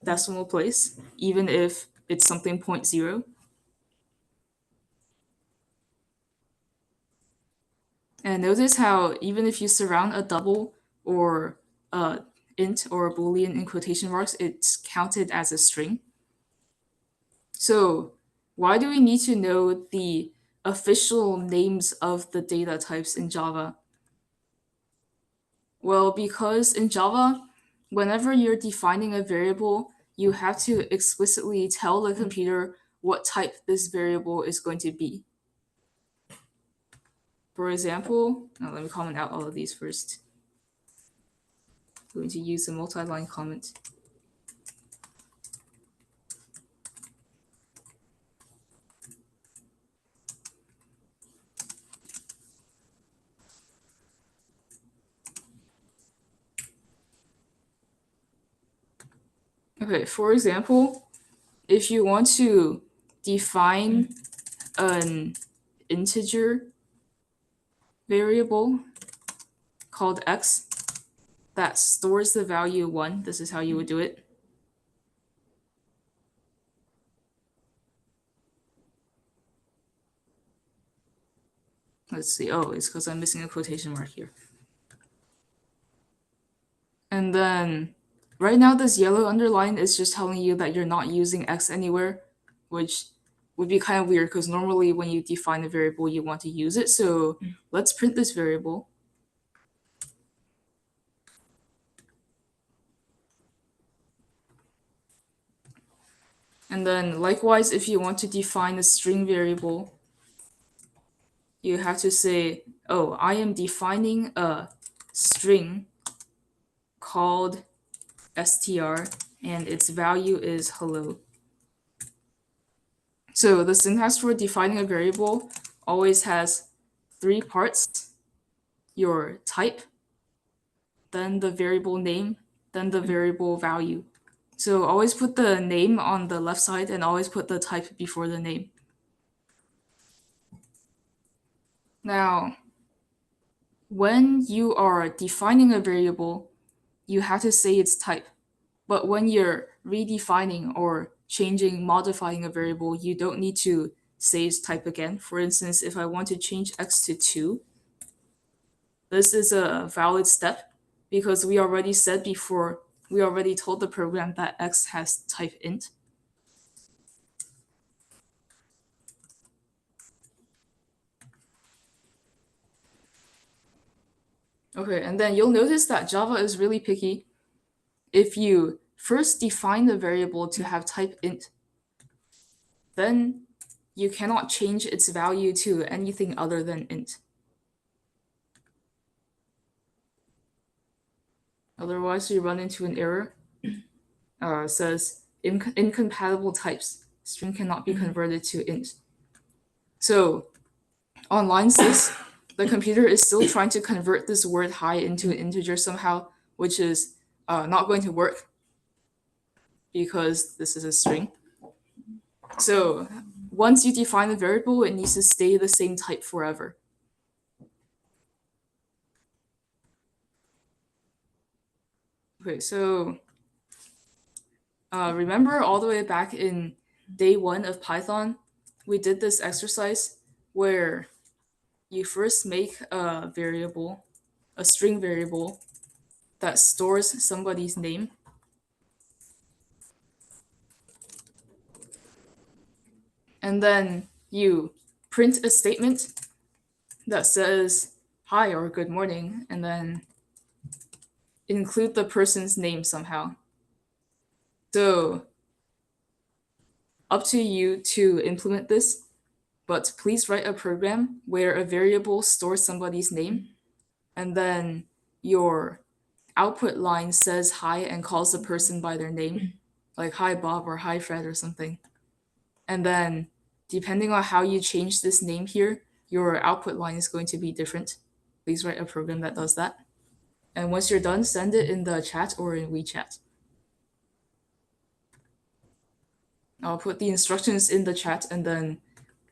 decimal place, even if it's something 0.0. And notice how even if you surround a double or a int or a boolean in quotation marks, it's counted as a string. So why do we need to know the official names of the data types in Java? Well, because in Java, whenever you're defining a variable, you have to explicitly tell the computer what type this variable is going to be. For example, now let me comment out all of these first. I'm going to use a multi-line comment. Okay, for example, if you want to define an integer variable called x that stores the value 1, this is how you would do it. Let's see. Oh, it's because I'm missing a quotation mark here. And then right now this yellow underline is just telling you that you're not using x anywhere, which would be kind of weird because normally when you define a variable, you want to use it. So let's print this variable. And then likewise, if you want to define a string variable, you have to say, oh, I am defining a string called str and its value is hello. So the syntax for defining a variable always has 3 parts: your type, then the variable name, then the variable value. So always put the name on the left side and always put the type before the name. Now, when you are defining a variable, you have to say its type. But when you're redefining or changing, modifying a variable, you don't need to say its type again. For instance, if I want to change x to 2, this is a valid step because we already said before, we already told the program that x has type int. Okay, and then you'll notice that Java is really picky. If you first define the variable to have type int, then you cannot change its value to anything other than int. Otherwise, you run into an error. Says incompatible types. String cannot be converted to int. So on line 6, the computer is still trying to convert this word hi into an integer somehow, which is not going to work because this is a string. So once you define a variable, it needs to stay the same type forever. Okay, so remember all the way back in day 1 of Python, we did this exercise where you first make a variable, a string variable that stores somebody's name. And then you print a statement that says hi or good morning, and then include the person's name somehow. So up to you to implement this, but please write a program where a variable stores somebody's name, and then your output line says hi and calls the person by their name, like hi Bob or hi Fred or something. And then depending on how you change this name here, your output line is going to be different. Please write a program that does that. And once you're done, send it in the chat or in WeChat. I'll put the instructions in the chat, and then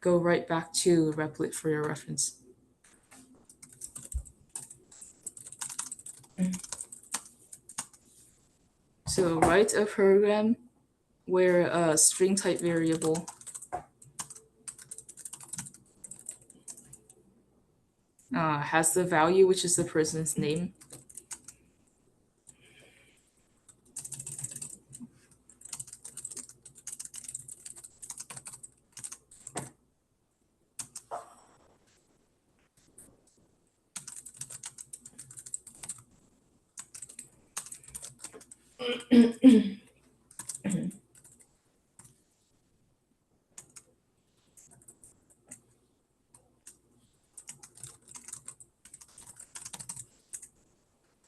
go right back to Replit for your reference. So write a program where a string type variable has the value, which is the person's name.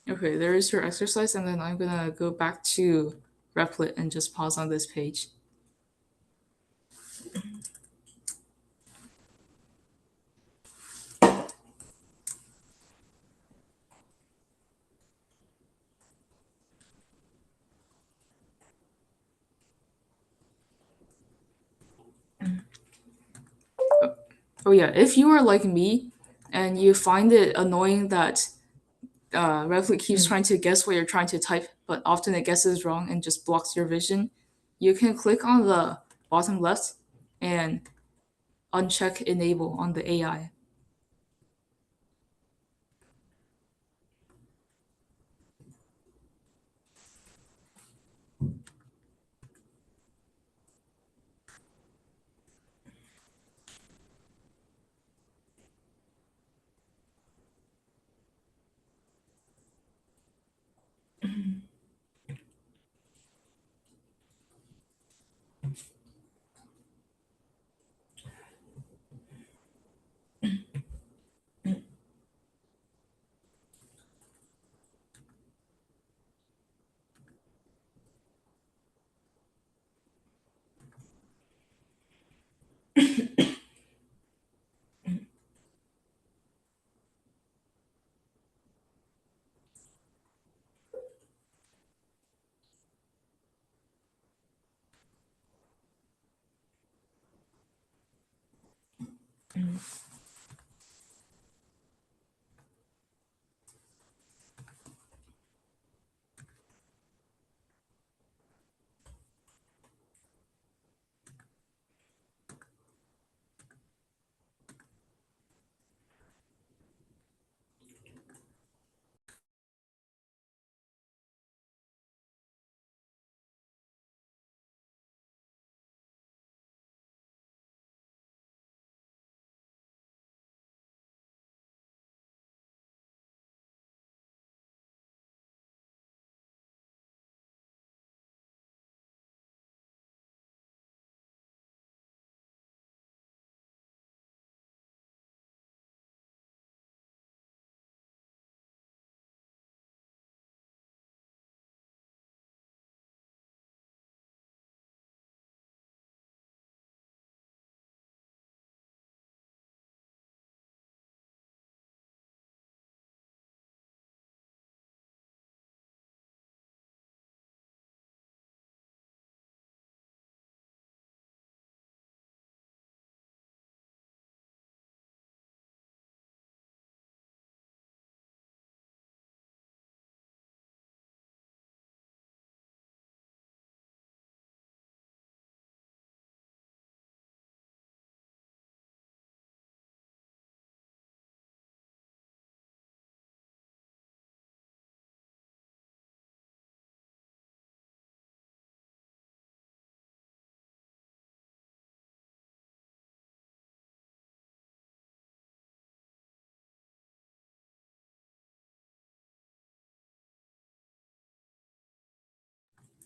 Okay, there is your exercise, and then I'm gonna go back to Replit and just pause on this page. Oh yeah, if you are like me and you find it annoying that Replit keeps trying to guess what you're trying to type, but often it guesses wrong and just blocks your vision, you can click on the bottom left and uncheck enable on the AI.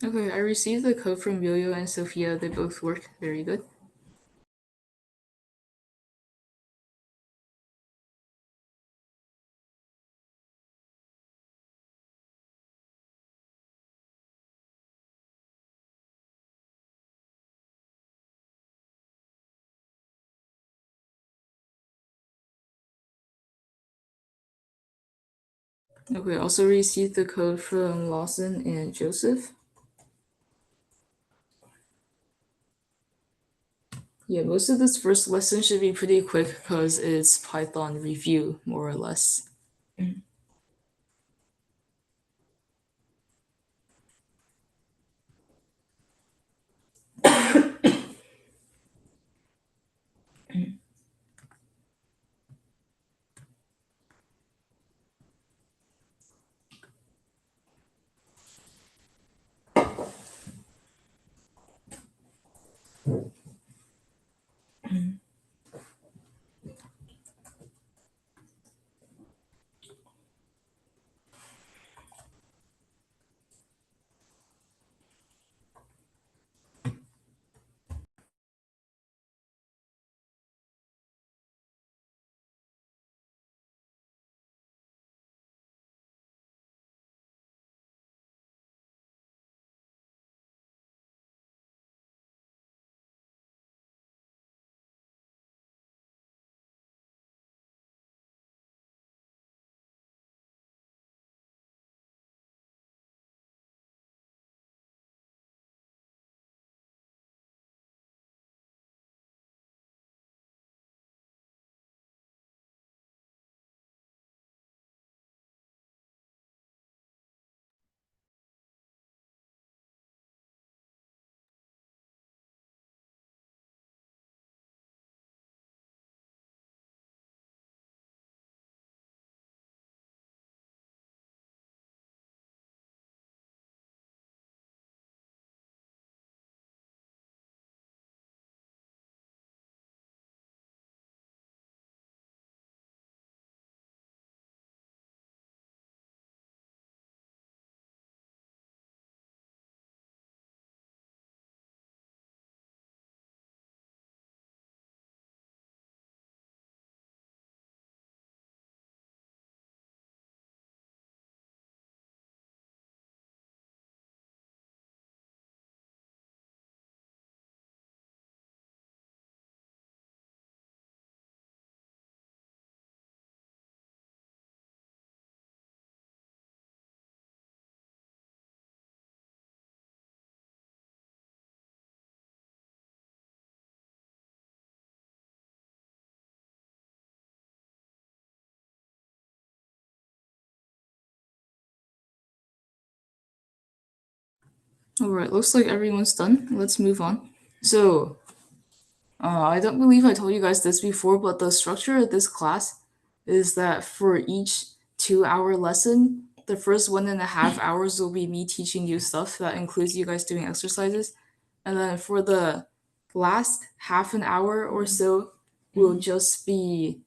Okay, I received the code from Yo-Yo and Sophia. They both work very good. Okay, also received the code from Lawson and Joseph. Yeah, most of this first lesson should be pretty quick because it's Python review, more or less. All right, looks like everyone's done. Let's move on. So, I don't believe I told you guys this before, but the structure of this class is that for each 2 hour lesson, the first 1.5 hours will be me teaching you stuff that includes you guys doing exercises. And then for the last half an hour or so, will just be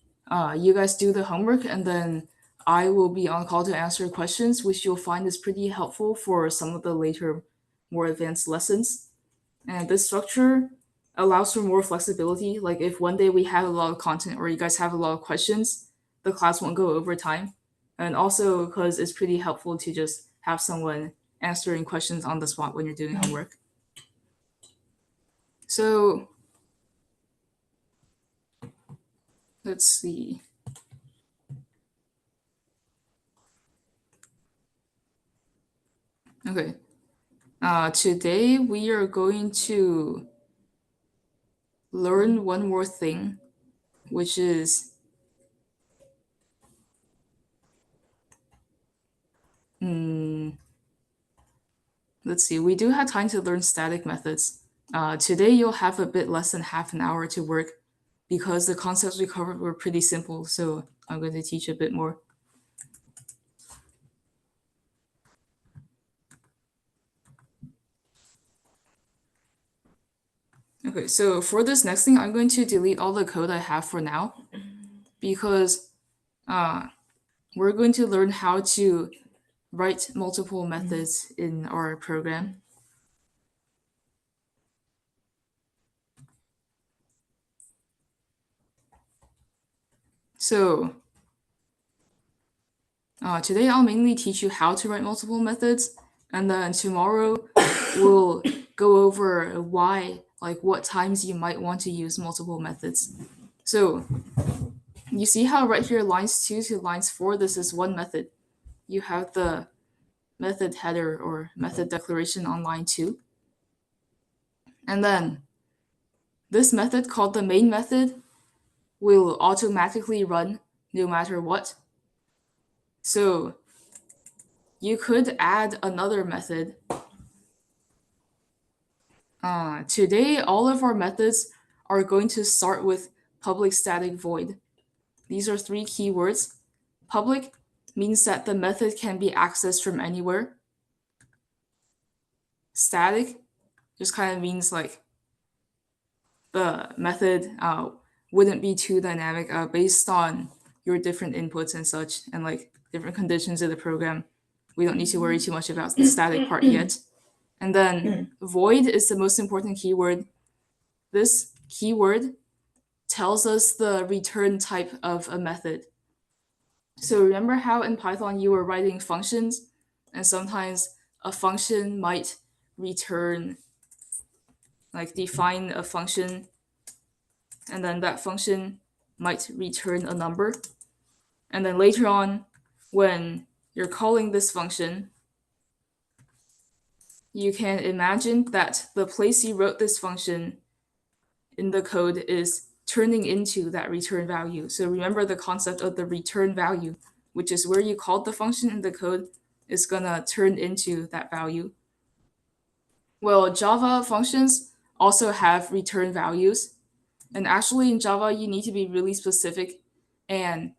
you guys do the homework, and then I will be on call to answer questions, which you'll find is pretty helpful for some of the later, more advanced lessons. And this structure allows for more flexibility. Like if one day we have a lot of content or you guys have a lot of questions, the class won't go over time. And also because it's pretty helpful to just have someone answering questions on the spot when you're doing homework. So let's see. Okay. Today we are going to learn one more thing, which is let's see, we do have time to learn static methods. Today you'll have a bit less than half an hour to work because the concepts we covered were pretty simple, so I'm going to teach a bit more. Okay, so for this next thing, I'm going to delete all the code I have for now because we're going to learn how to write multiple methods in our program. So today I'll mainly teach you how to write multiple methods, and then tomorrow we'll go over why, like what times you might want to use multiple methods. So you see how right here, lines 2 to lines 4, this is one method. You have the method header or method declaration on line 2. And then This method, called the main method, will automatically run no matter what. So you could add another method. Today, all of our methods are going to start with public static void. These are 3 keywords. Public means that the method can be accessed from anywhere. Static just kind of means like the method wouldn't be too dynamic based on your different inputs and such, and like different conditions of the program. We don't need to worry too much about the static part yet. And then void is the most important keyword. This keyword tells us the return type of a method. So remember how in Python you were writing functions, and sometimes a function might return, like define a function, and then that function might return a number. And then later on, when you're calling this function, you can imagine that the place you wrote this function in the code is turning into that return value. So remember the concept of the return value, which is where you called the function in the code is gonna turn into that value. Well, Java functions also have return values. And actually in Java, you need to be really specific. And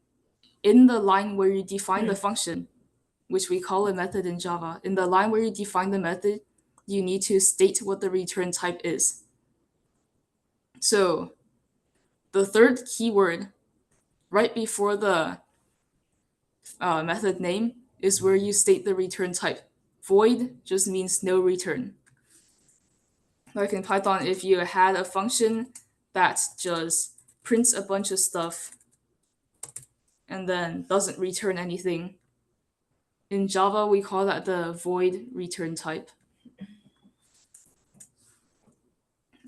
in the line where you define the function, which we call a method in Java, in the line where you define the method, you need to state what the return type is. So the third keyword right before the method name is where you state the return type. Void just means no return. Like in Python, if you had a function that just prints a bunch of stuff and then doesn't return anything, in Java we call that the void return type.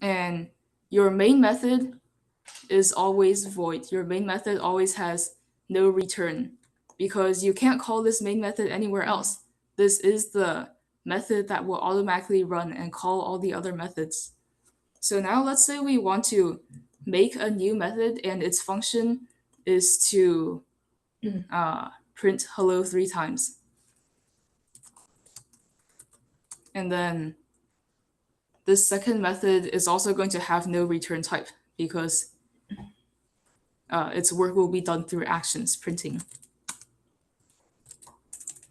And your main method is always void. Your main method always has no return because you can't call this main method anywhere else. This is the method that will automatically run and call all the other methods. So now let's say we want to make a new method and its function is to print hello 3 times. And then this second method is also going to have no return type because its work will be done through actions printing.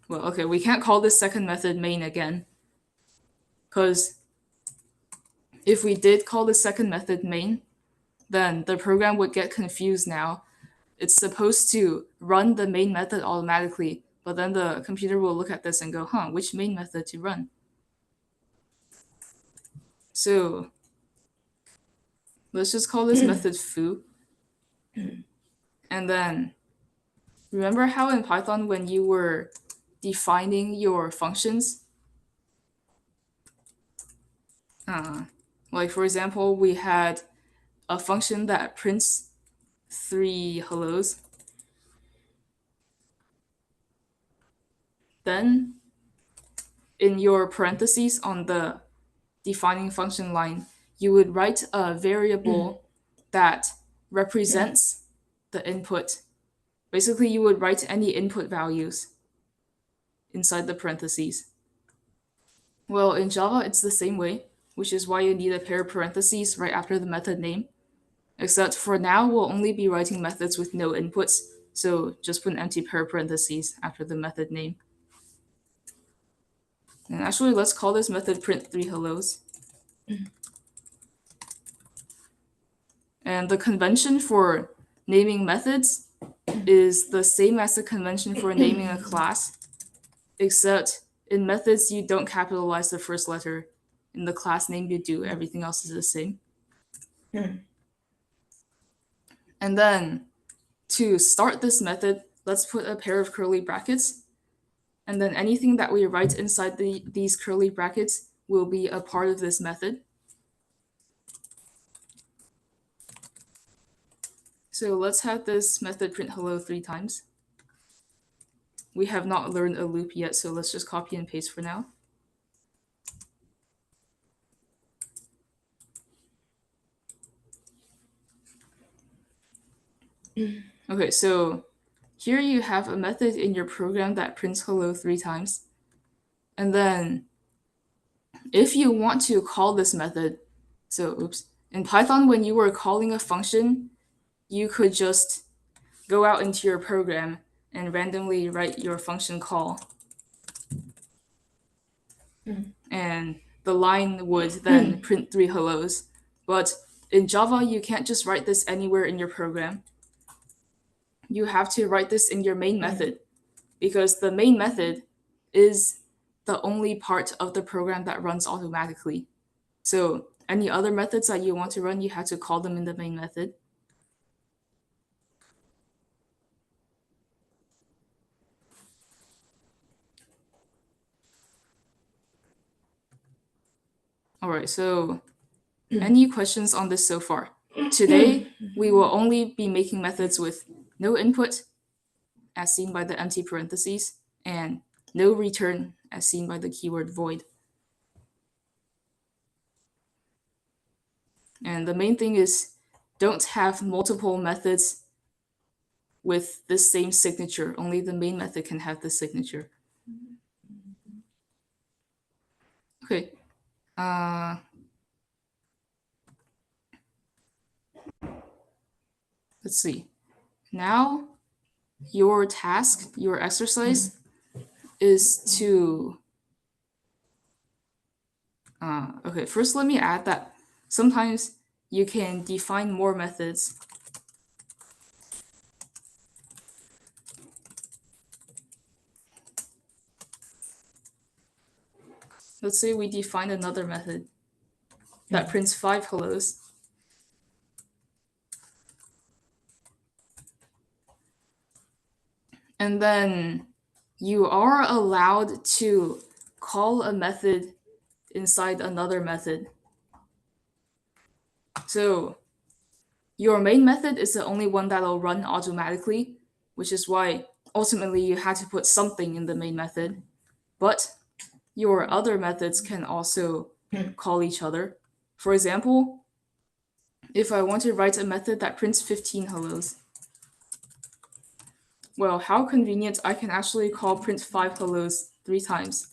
Well, okay, we can't call this second method main again because if we did call the second method main, then the program would get confused now. It's supposed to run the main method automatically, but then the computer will look at this and go, which main method to run? So let's just call this method foo. And then remember how in Python when you were defining your functions, like for example, we had a function that prints 3 hellos. Then in your parentheses on the defining function line, you would write a variable that represents the input. Basically, you would write any input values inside the parentheses. Well, in Java, it's the same way, which is why you need a pair of parentheses right after the method name. Except for now, we'll only be writing methods with no inputs, so just put an empty pair of parentheses after the method name. And actually, let's call this method print 3 hellos. And the convention for naming methods is the same as the convention for naming a class, except in methods you don't capitalize the first letter. In the class name you do, everything else is the same. And then to start this method, let's put a pair of curly brackets. And then anything that we write inside these curly brackets will be a part of this method. So let's have this method print hello 3 times. We have not learned a loop yet, so let's just copy and paste for now. Okay, so here you have a method in your program that prints hello 3 times. And then if you want to call this method, in Python, when you were calling a function, you could just go out into your program and randomly write your function call. And the line would then print 3 hellos. But in Java, you can't just write this anywhere in your program. You have to write this in your main method, because the main method is the only part of the program that runs automatically. So any other methods that you want to run, you have to call them in the main method. All right, so any questions on this so far? Today, we will only be making methods with no input, as seen by the empty parentheses, and no return, as seen by the keyword void. And the main thing is, don't have multiple methods with the same signature. Only the main method can have the signature. Okay. Let's see. Now, your task, your exercise, is to. Okay, first let me add that sometimes you can define more methods. Let's say we define another method that prints 5 hellos. And then you are allowed to call a method inside another method. So your main method is the only one that'll run automatically, which is why ultimately you had to put something in the main method. But your other methods can also call each other. For example, if I want to write a method that prints 15 hellos, well, how convenient, I can actually call print 5 hellos 3 times.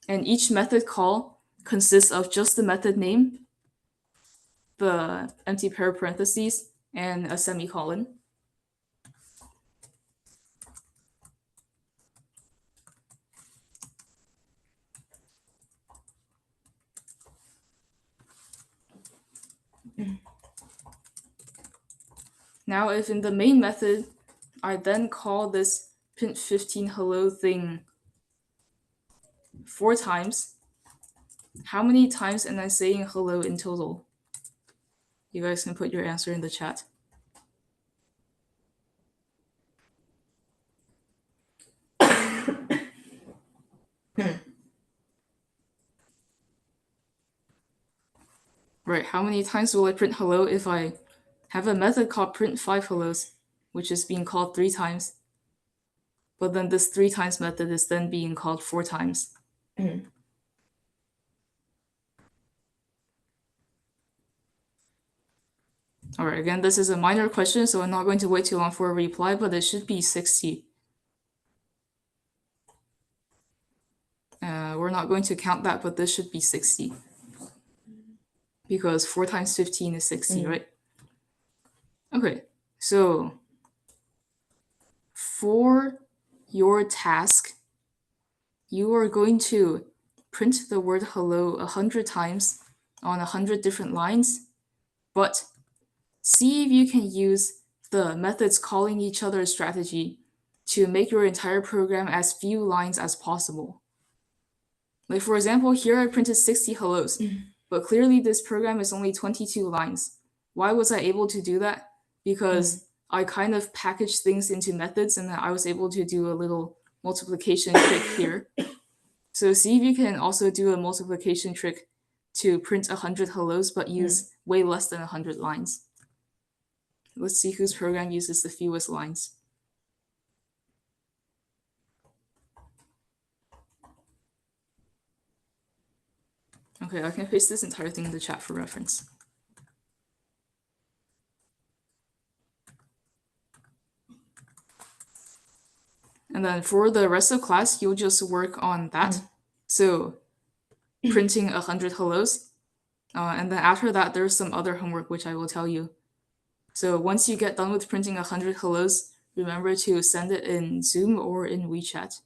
And each method call consists of just the method name, the empty pair parentheses, and a semicolon. Now, if in the main method, I then call this print 15 hello thing 4 times, how many times am I saying hello in total? You guys can put your answer in the chat. Right, how many times will I print hello if I have a method called print 5 hellos, which is being called 3 times? But then this 3 times method is then being called 4 times. All right, again, this is a minor question, so I'm not going to wait too long for a reply, but it should be 60. We're not going to count that, but this should be 60. Because 4 times 15 is 60, right? Okay, so for your task, you are going to print the word hello 100 times on 100 different lines, but see if you can use the methods calling each other strategy to make your entire program as few lines as possible. Like for example, here I printed 60 hellos, but clearly this program is only 22 lines. Why was I able to do that? Because I kind of packaged things into methods and then I was able to do a little multiplication trick here. So see if you can also do a multiplication trick to print 100 hellos but use way less than 100 lines. Let's see whose program uses the fewest lines. Okay, I can paste this entire thing in the chat for reference. And then for the rest of class, you'll just work on that. So printing 100 hellos. And then after that, there's some other homework which I will tell you. So once you get done with printing 100 hellos, remember to send it in Zoom or in WeChat.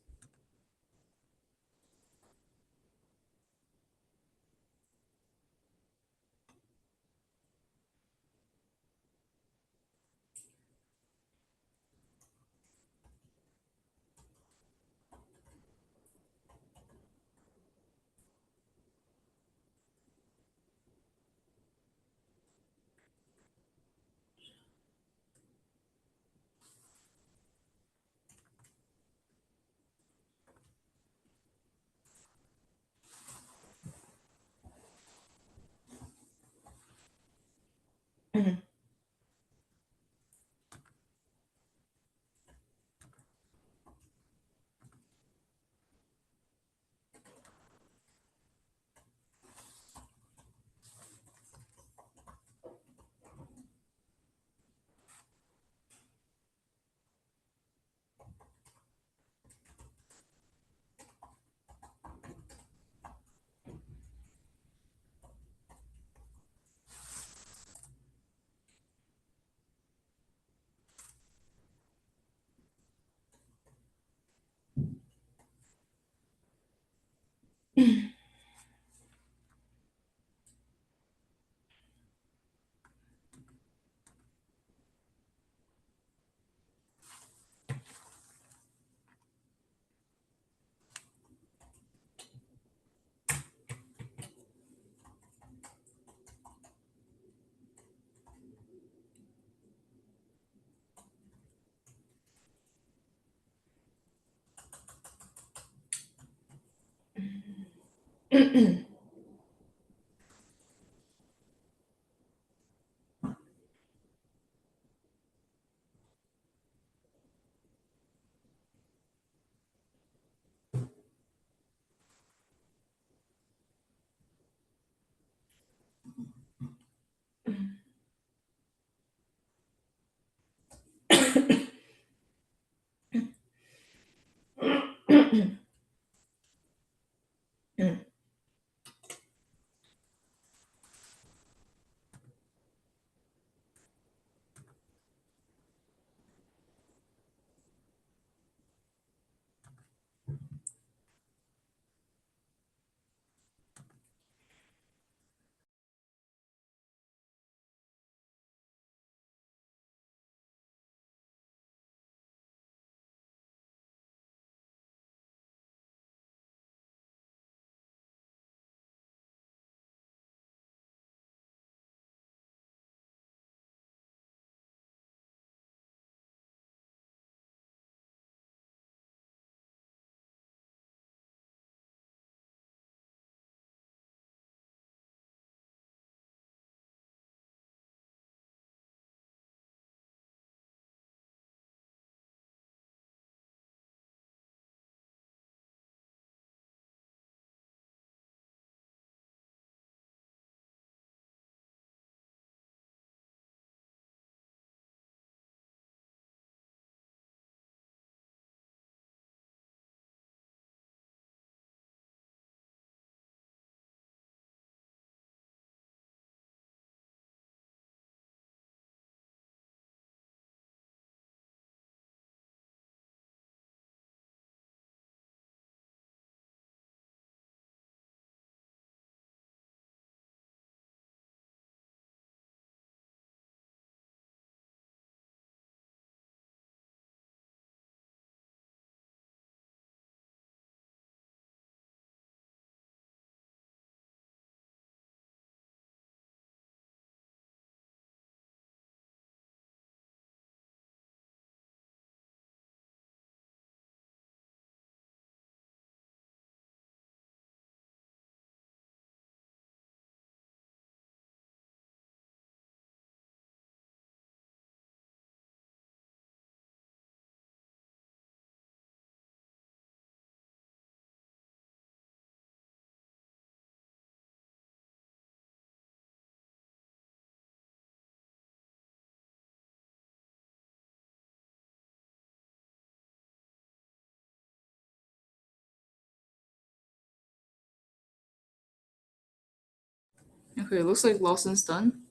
Okay, looks like Lawson's done.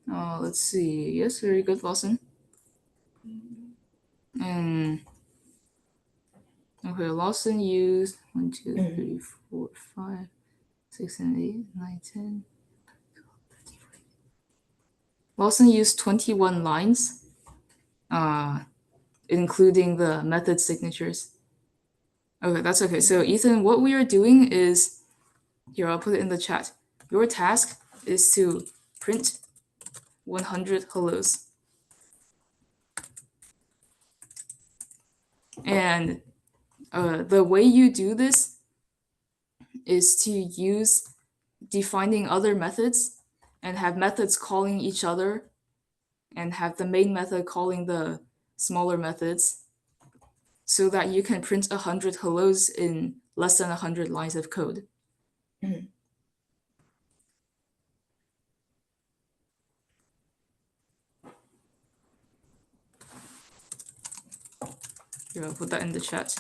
Let's see. Yes, very good, Lawson. And okay, Lawson used 1, 2, 3, 4, 5, 6, and 8, 9, 10. Lawson used 21 lines, uh, including the method signatures. Okay, that's okay. So Ethan, what we are doing is here. I'll put it in the chat. Your task is to print 100 hellos, and the way you do this is to use defining other methods and have methods calling each other and have the main method calling the smaller methods so that you can print 100 hellos in less than 100 lines of code. Here, I'll put that in the chat.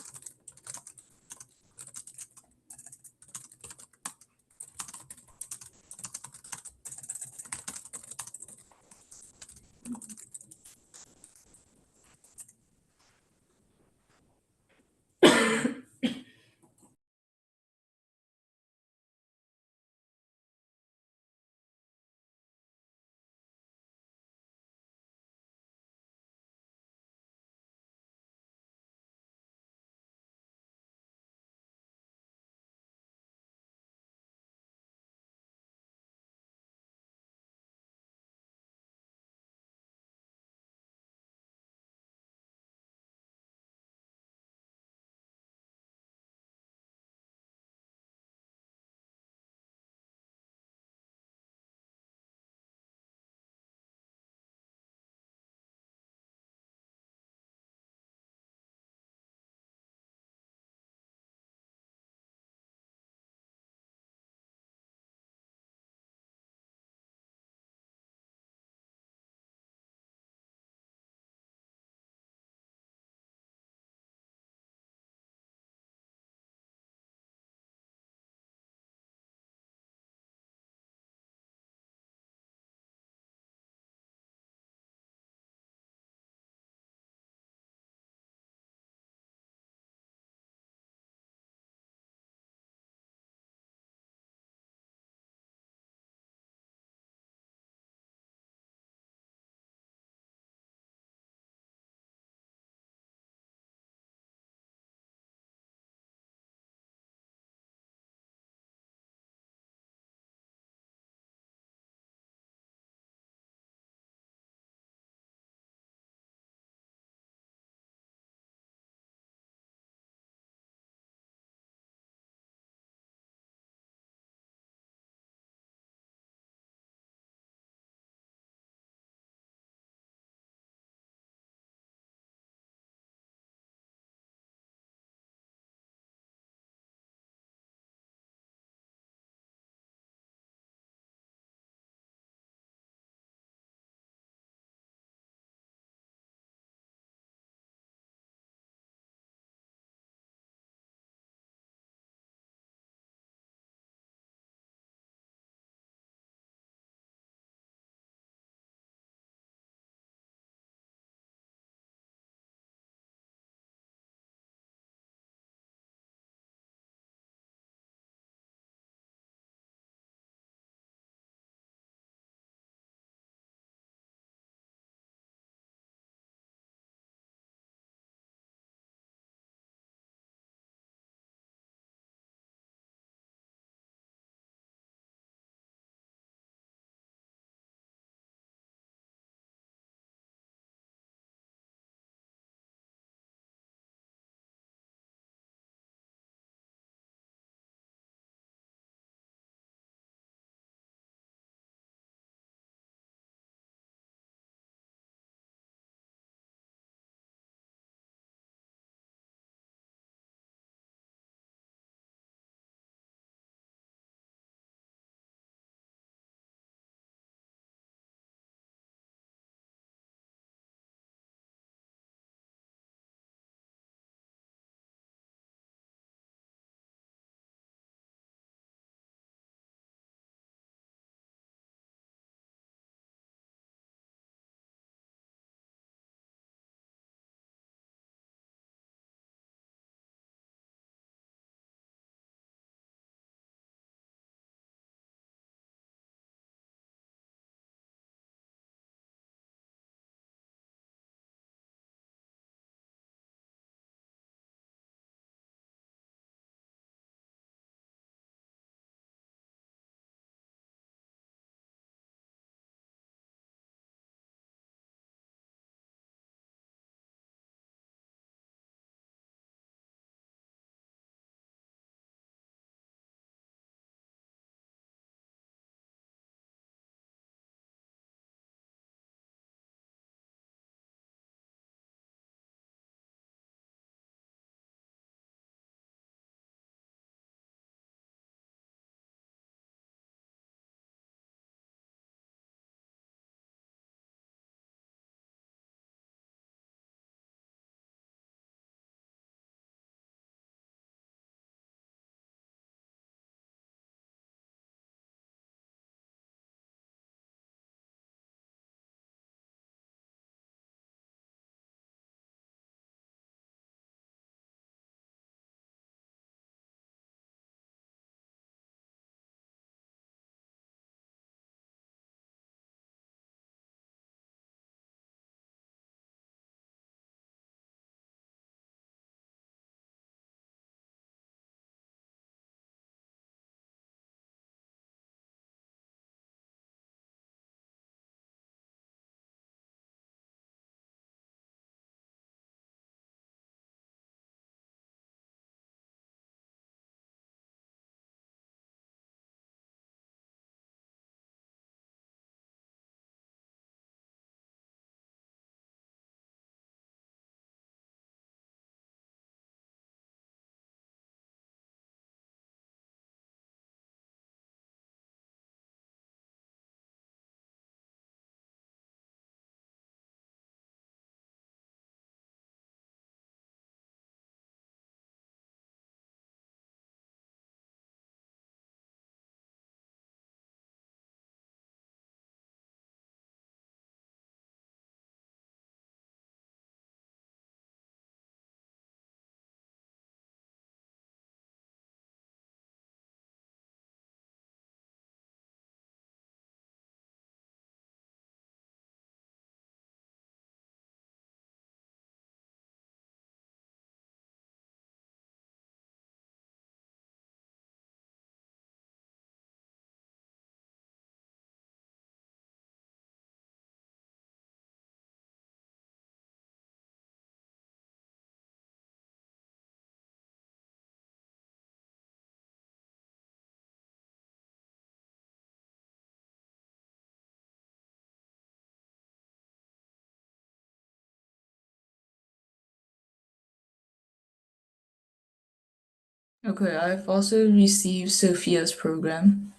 Okay, I've also received Sophia's program.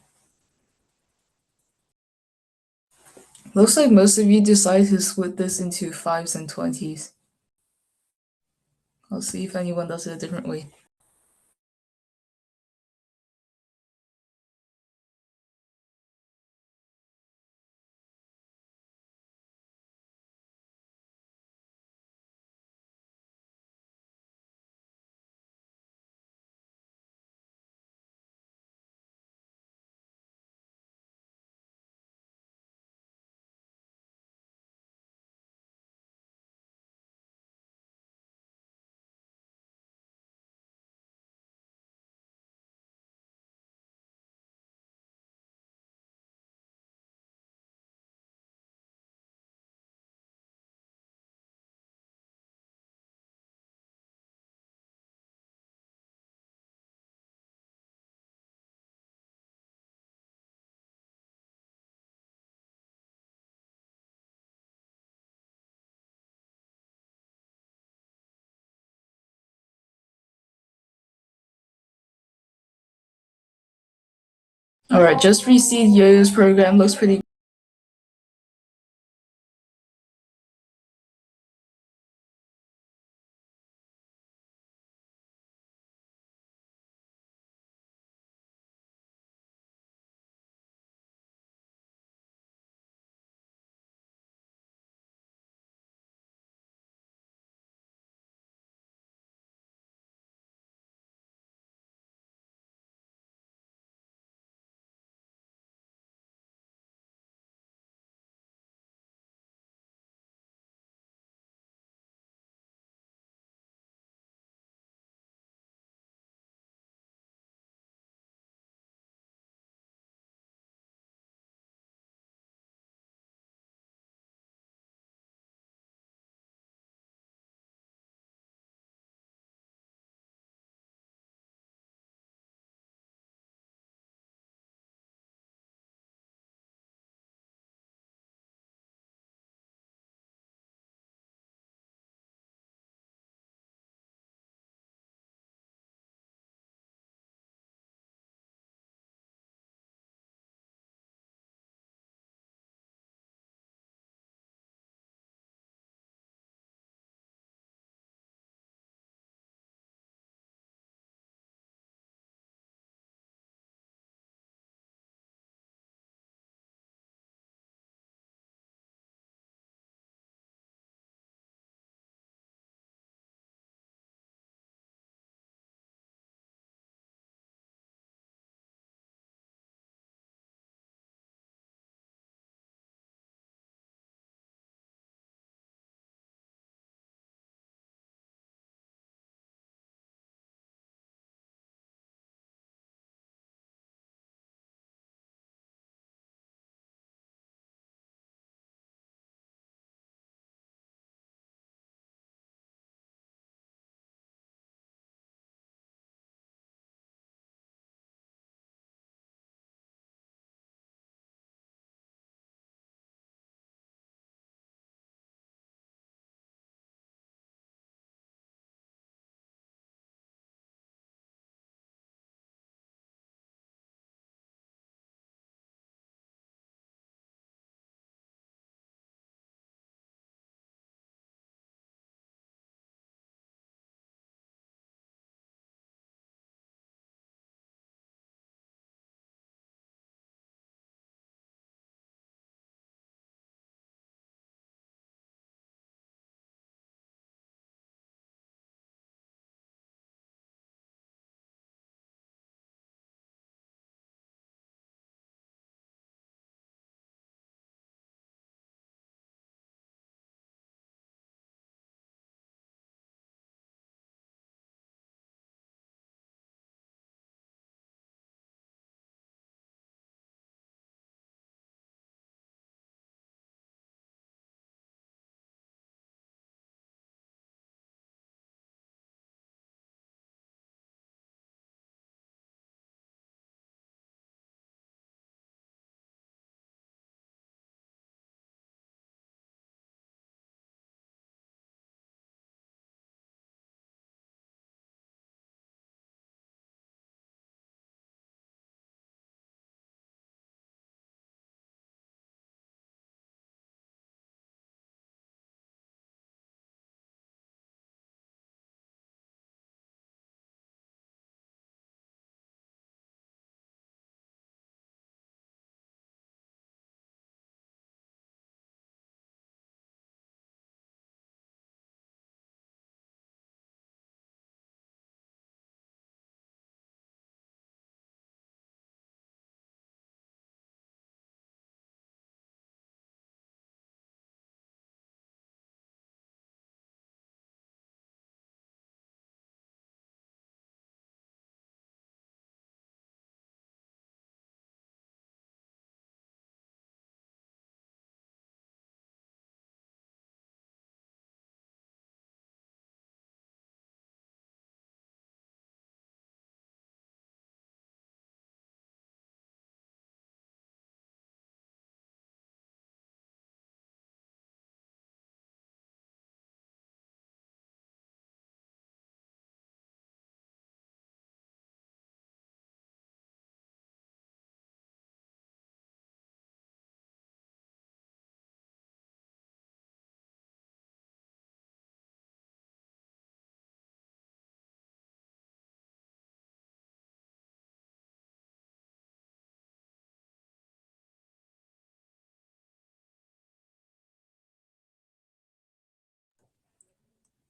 Looks like most of you decided to split this into 5s and 20s. I'll see if anyone does it a different way. Alright, just received Yo-Yo's program. Looks pretty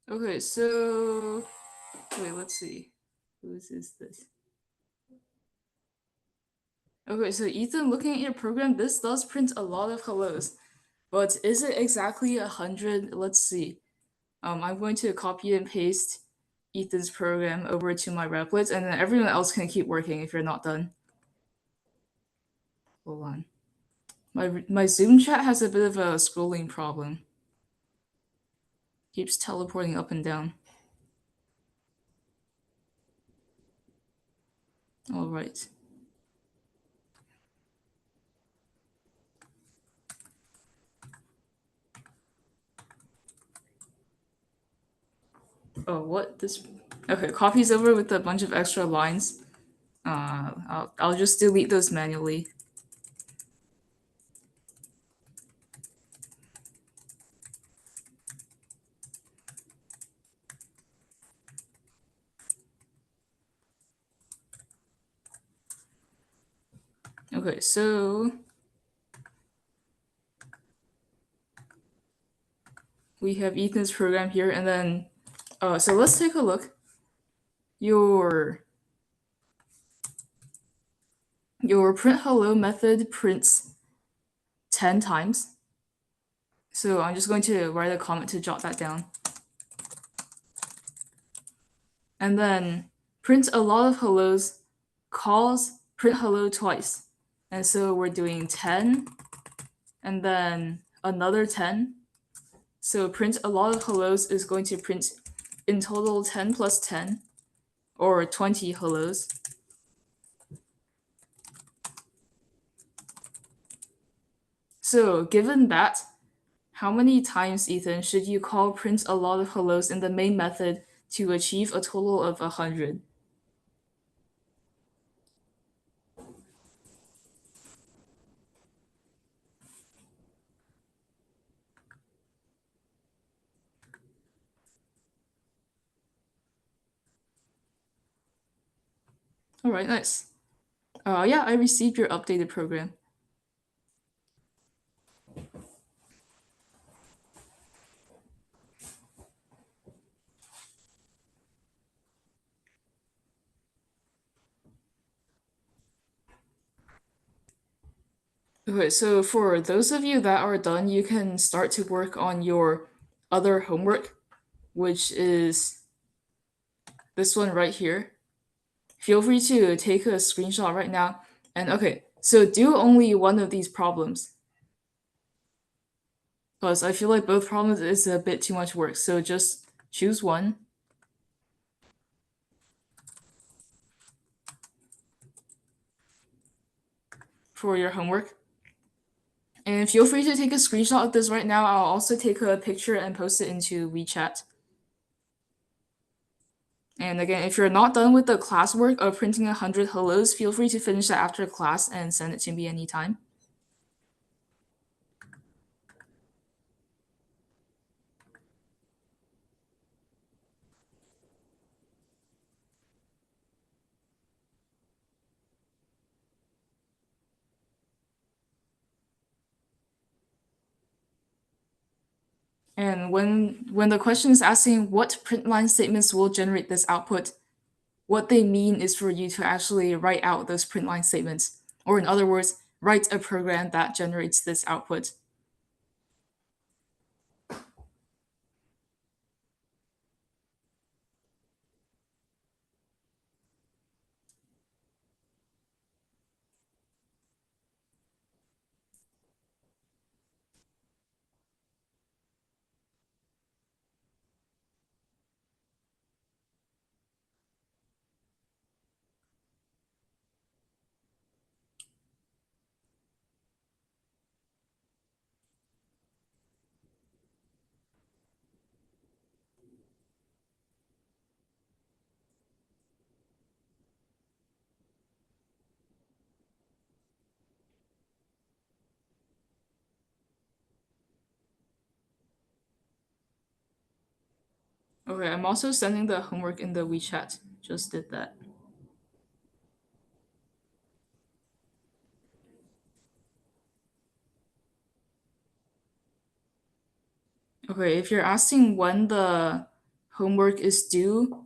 Okay, so wait, let's see. Whose is this? Okay, so Ethan, looking at your program, this does print a lot of hellos, but is it exactly 100? Let's see. I'm going to copy and paste Ethan's program over to my replets, and then everyone else can keep working if you're not done. Hold on. My Zoom chat has a bit of a scrolling problem. Keeps teleporting up and down. All right. Oh, what this? Okay, copy's over with a bunch of extra lines. I'll just delete those manually. Okay, so we have Ethan's program here, and then so let's take a look. Your your print hello method prints 10 times. So I'm just going to write a comment to jot that down. And then print a lot of hellos calls print hello twice. And so we're doing 10 and then another 10. So print a lot of hellos is going to print in total 10 plus 10 or 20 hellos. So given that, how many times, Ethan, should you call print a lot of hellos in the main method to achieve a total of 100? All right, nice. Yeah, I received your updated program. Okay, so for those of you that are done, you can start to work on your other homework, which is this one right here. Feel free to take a screenshot right now. And okay, so do only one of these problems. Because I feel like both problems is a bit too much work. So just choose one for your homework. And feel free to take a screenshot of this right now. I'll also take a picture and post it into WeChat. And again, if you're not done with the classwork of printing 100 hellos, feel free to finish that after class and send it to me anytime. And when the question is asking what print line statements will generate this output, what they mean is for you to actually write out those print line statements. Or in other words, write a program that generates this output. Okay, I'm also sending the homework in the WeChat. Just did that. Okay, if you're asking when the homework is due,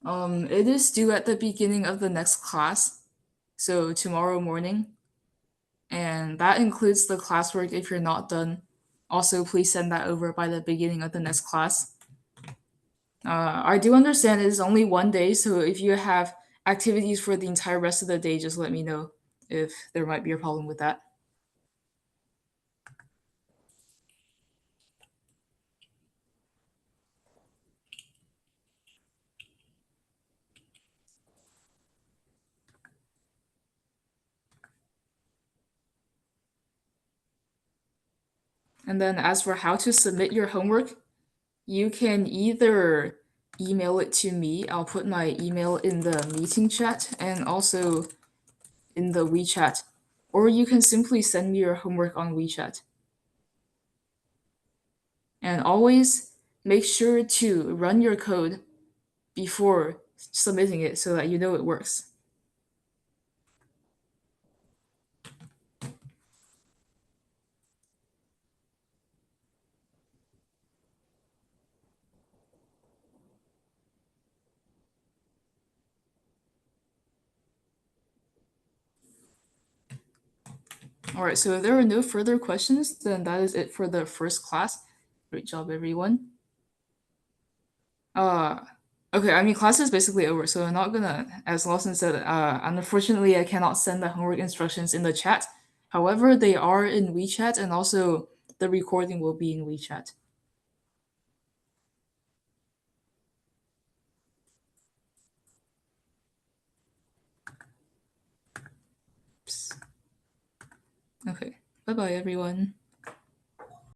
it is due at the beginning of the next class, so tomorrow morning. And that includes the classwork if you're not done. Also, please send that over by the beginning of the next class. I do understand it is only one day, so if you have activities for the entire rest of the day, just let me know if there might be a problem with that. And then as for how to submit your homework, you can either email it to me. I'll put my email in the meeting chat and also in the WeChat. Or you can simply send me your homework on WeChat. And always make sure to run your code before submitting it so that you know it works. All right, so if there are no further questions, then that is it for the first class. Great job, everyone. Uh, okay, I mean, class is basically over, so I'm not gonna, as Lawson said, unfortunately, I cannot send the homework instructions in the chat. However, they are in WeChat, and also the recording will be in WeChat. Oops. Okay, bye-bye, everyone.